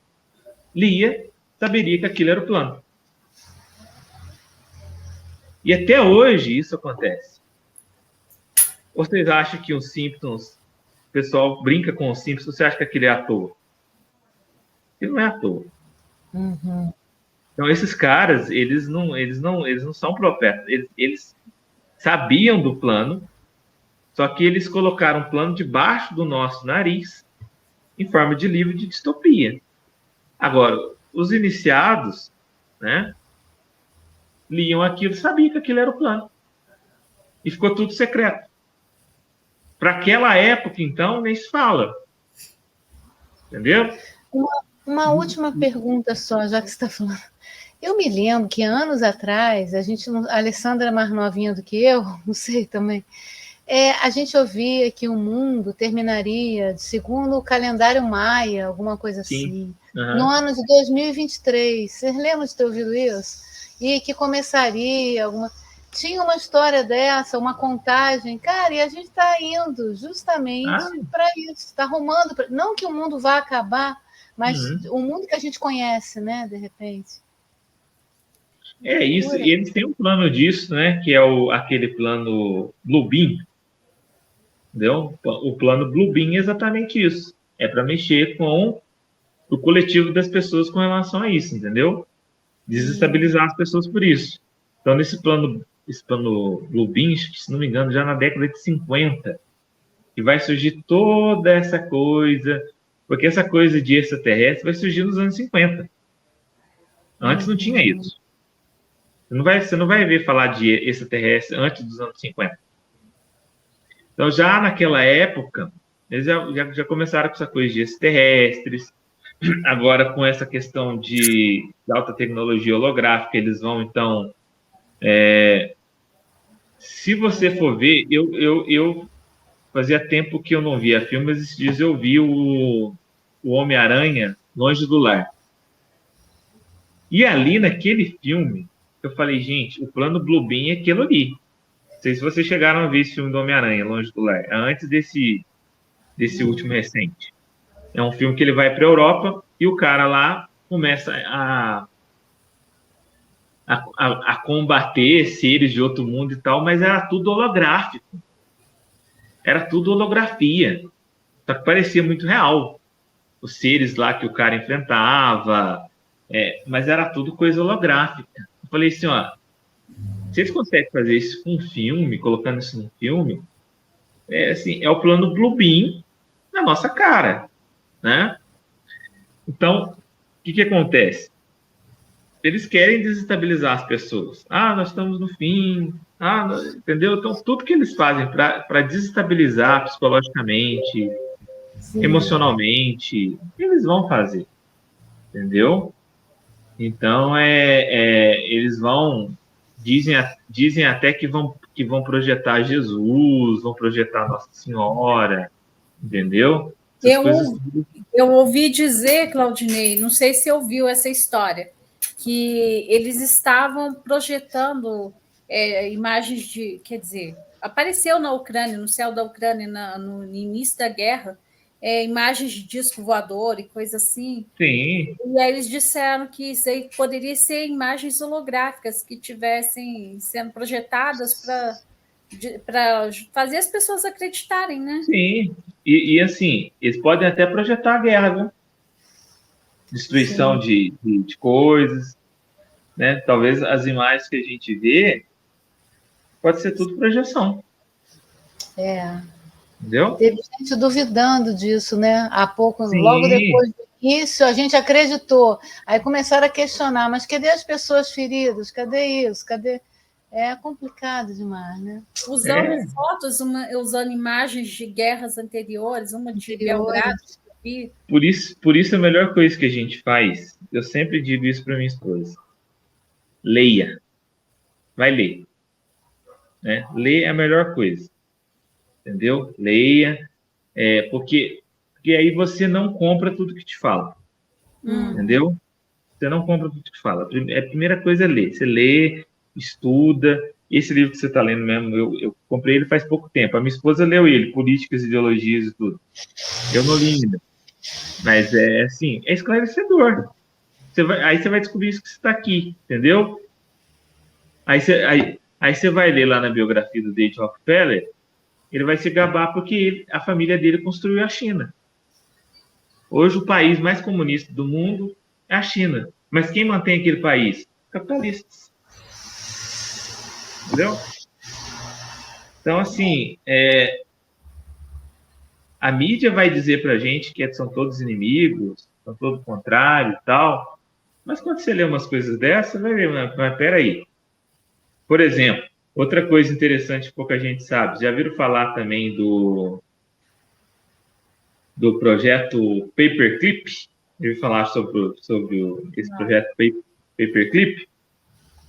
saberia que aquilo era o plano. E até hoje isso acontece. Vocês acham que os Simpsons, o pessoal brinca com os Simpsons, você acha que aquilo é à toa? Aquilo não é à toa. Uhum. Então, esses caras, eles não são profetas. Eles sabiam do plano, só que eles colocaram o plano debaixo do nosso nariz, em forma de livro de distopia. Agora, os iniciados, né, liam aquilo, sabiam que aquilo era o plano. E ficou tudo secreto. Para aquela época, então, nem se fala. Entendeu? Uma última pergunta só, já que você está falando. Eu me lembro que anos atrás, a Alessandra é mais novinha do que eu, não sei também, a gente ouvia que o mundo terminaria, segundo o calendário maia, alguma coisa assim, no ano de 2023. Vocês lembram de ter ouvido isso? E que começaria alguma... Tinha uma história dessa, uma contagem, cara, e a gente está indo justamente para isso, está arrumando, não que o mundo vá acabar, mas o mundo que a gente conhece, né, de repente. É isso, e eles têm um plano disso, né, que é aquele plano Bluebeam, entendeu? O plano Bluebeam é exatamente isso, é para mexer com o coletivo das pessoas com relação a isso, entendeu? Desestabilizar as pessoas por isso. Então, esse plano Bluebeam, se não me engano, já na década de 50, que vai surgir toda essa coisa, porque essa coisa de extraterrestre vai surgir nos anos 50. Antes não tinha isso. Você não vai ver falar de extraterrestre antes dos anos 50. Então, já naquela época, eles já começaram com essa coisa de extraterrestres. Agora, com essa questão de alta tecnologia holográfica, eles vão, então... se você for ver, eu fazia tempo que eu não via filme, mas esses dias eu vi o Homem-Aranha Longe do Lar. E ali, naquele filme, eu falei, gente, o plano Bluebeam é aquilo ali. Não sei se vocês chegaram a ver esse filme do Homem-Aranha Longe do Lar, antes desse último recente. É um filme que ele vai para a Europa e o cara lá começa a combater seres de outro mundo e tal, mas era tudo holográfico. Era tudo holografia. Só que parecia muito real. Os seres lá que o cara enfrentava, mas era tudo coisa holográfica. Eu falei assim, ó, Se eles conseguem fazer isso com um filme, colocando isso num filme, assim, é o plano Bluebeam na nossa cara, né? Então, o que acontece? Eles querem desestabilizar as pessoas. Ah, nós estamos no fim. Ah, entendeu? Então, tudo que eles fazem para desestabilizar psicologicamente, Sim. emocionalmente, eles vão fazer, entendeu? Então, eles dizem até que vão projetar Jesus, vão projetar Nossa Senhora, entendeu? Essas Eu, coisas. eu ouvi dizer, Claudinei, não sei se ouviu essa história, que eles estavam projetando imagens de, quer dizer, apareceu na Ucrânia, no céu da Ucrânia, no início da guerra, imagens de disco voador e coisa assim. Sim, E aí eles disseram que isso aí poderia ser imagens holográficas que tivessem sendo projetadas para fazer as pessoas acreditarem, né? sim. E assim, eles podem até projetar a guerra, viu? Destruição Sim. de coisas, né? Talvez as imagens que a gente vê pode ser tudo projeção, É. entendeu? Teve gente duvidando disso, né? Há pouco, logo Sim, depois do início, a gente acreditou. Aí começaram a questionar, mas cadê as pessoas feridas? Cadê isso? Cadê? É complicado demais, né? Usando é. fotos, usando imagens de guerras anteriores, uma de Belgrado, Anteriores. e Por isso a melhor coisa que a gente faz, eu sempre digo isso para minha esposa: leia, vai ler, né? Ler é a melhor coisa, entendeu? Leia, porque aí você não compra tudo que te fala, entendeu? Você não compra tudo que te fala. A primeira coisa é ler. Você lê, estuda. Esse livro que você está lendo mesmo, eu comprei ele faz pouco tempo. A minha esposa leu ele, Políticas, Ideologias e tudo. Eu não li ainda. Mas é assim, é esclarecedor. Aí você vai descobrir isso que você está aqui, entendeu? Aí você vai ler lá na biografia do David Rockefeller, ele vai se gabar porque a família dele construiu a China. Hoje o país mais comunista do mundo é a China. Mas quem mantém aquele país? Capitalistas. Entendeu? Então, assim, a mídia vai dizer para a gente que são todos inimigos, são todos contrários e tal, mas quando você lê umas coisas dessas, você vai ver, mas peraí. Por exemplo, outra coisa interessante que pouca gente sabe, já viram falar também do projeto Paperclip? Já ouviu falar sobre esse projeto Paperclip?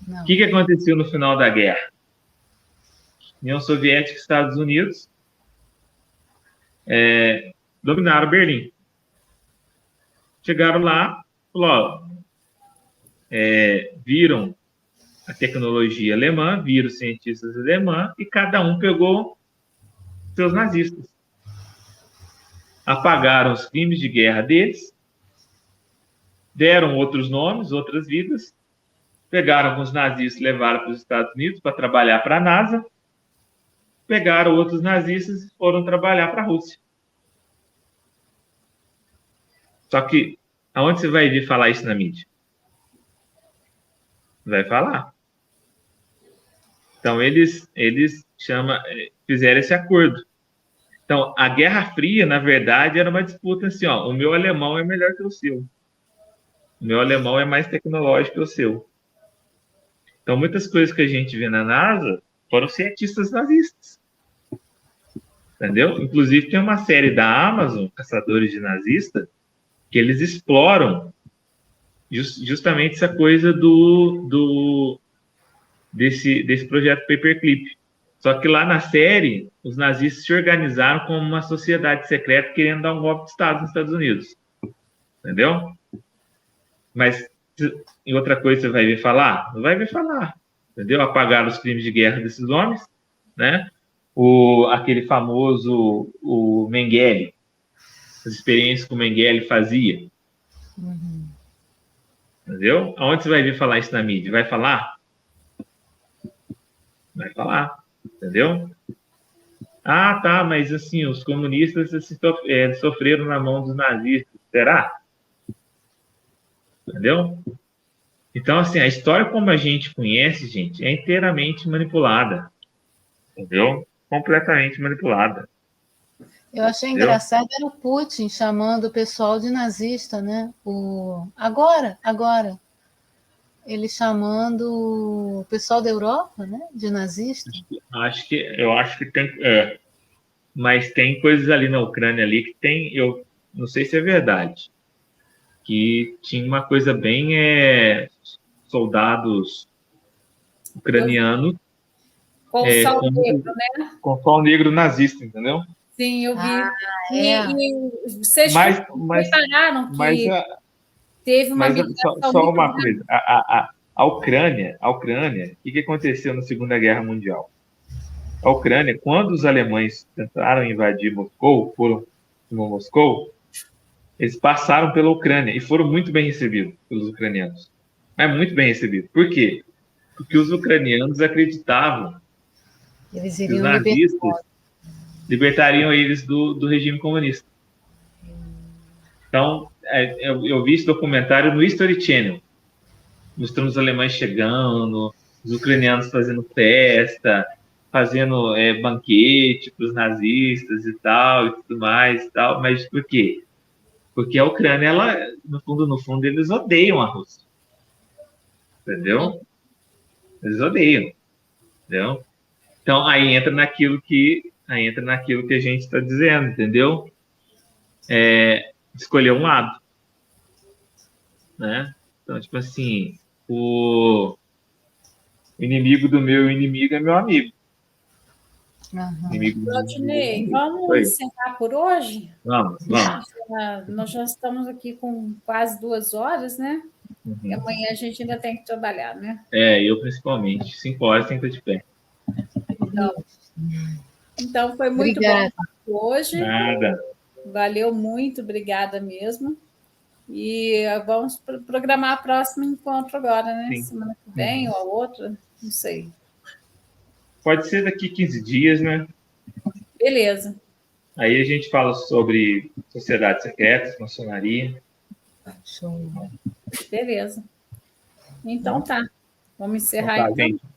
O Não. que aconteceu no final da guerra? União Soviética e Estados Unidos dominaram Berlim. Chegaram lá, falou, viram a tecnologia alemã, viram os cientistas alemães e cada um pegou seus nazistas. Apagaram os crimes de guerra deles, deram outros nomes, outras vidas, pegaram alguns nazistas e levaram para os Estados Unidos para trabalhar para a NASA, pegaram outros nazistas e foram trabalhar para a Rússia. Só que, aonde você vai vir falar isso na mídia? Vai falar. Então, eles fizeram esse acordo. Então, a Guerra Fria, na verdade, era uma disputa assim, ó, o meu alemão é melhor que o seu. O meu alemão é mais tecnológico que o seu. Então, muitas coisas que a gente vê na NASA foram cientistas nazistas. Entendeu? Inclusive, tem uma série da Amazon, Caçadores de Nazistas, que eles exploram justamente essa coisa desse projeto Paperclip. Só que lá na série, os nazistas se organizaram como uma sociedade secreta querendo dar um golpe de Estado nos Estados Unidos. Entendeu? Mas em outra coisa você vai ver falar? Não vai ver falar. Entendeu? Apagaram os crimes de guerra desses homens, né? Aquele famoso o Mengele, as experiências que o Mengele fazia. Entendeu? Aonde você vai ver falar isso na mídia? Vai falar? Vai falar. Entendeu? Ah, tá, mas assim, os comunistas sofreram na mão dos nazistas. Será? Entendeu? Então, assim, a história como a gente conhece, gente, é inteiramente manipulada, entendeu? Completamente manipulada, Eu achei entendeu? engraçado era o Putin chamando o pessoal de nazista, né? Agora, ele chamando o pessoal da Europa, né, de nazista. Eu acho que tem, mas tem coisas ali na Ucrânia ali que tem, eu não sei se é verdade, que tinha uma coisa bem, soldados ucranianos Com o sol com, negro, né? com sol negro nazista, entendeu? Sim, eu vi. É. E vocês Mas, repararam mas, que teve uma migração só muito uma grande. coisa, a Ucrânia, o que aconteceu na Segunda Guerra Mundial? A Ucrânia, quando os alemães tentaram invadir Moscou, foram em Moscou, eles passaram pela Ucrânia e foram muito bem recebidos pelos ucranianos. É muito bem recebido. Por quê? Porque os ucranianos acreditavam Eles que os iriam nazistas libertariam eles do regime comunista. Então, eu vi esse documentário no History Channel, mostrando os alemães chegando, os ucranianos fazendo festa, fazendo banquete para os nazistas e tal, e tudo mais e tal. Mas por quê? Porque a Ucrânia, ela, no fundo, eles odeiam a Rússia. Entendeu? Eles odeiam. Entendeu? Então, aí entra naquilo que a gente está dizendo, entendeu? Escolher um lado, né? Então, tipo assim, o inimigo do meu inimigo é meu amigo. Inimigo do meu Claudinei, inimigo. vamos encerrar por hoje? Vamos. Nós já estamos aqui com quase 2 horas, né? E Uhum. amanhã a gente ainda tem que trabalhar, né? Eu principalmente. 5 horas tem que estar de pé. Então foi muito Obrigada. bom hoje. Nada. Valeu muito, obrigada mesmo. E vamos programar o próximo encontro agora, né? Sim. Semana que vem ou a outra, não sei. Pode ser daqui 15 dias, né? Beleza. Aí a gente fala sobre sociedades secretas, maçonaria. Show. Beleza. Então tá. Vamos encerrar Então tá, então. gente.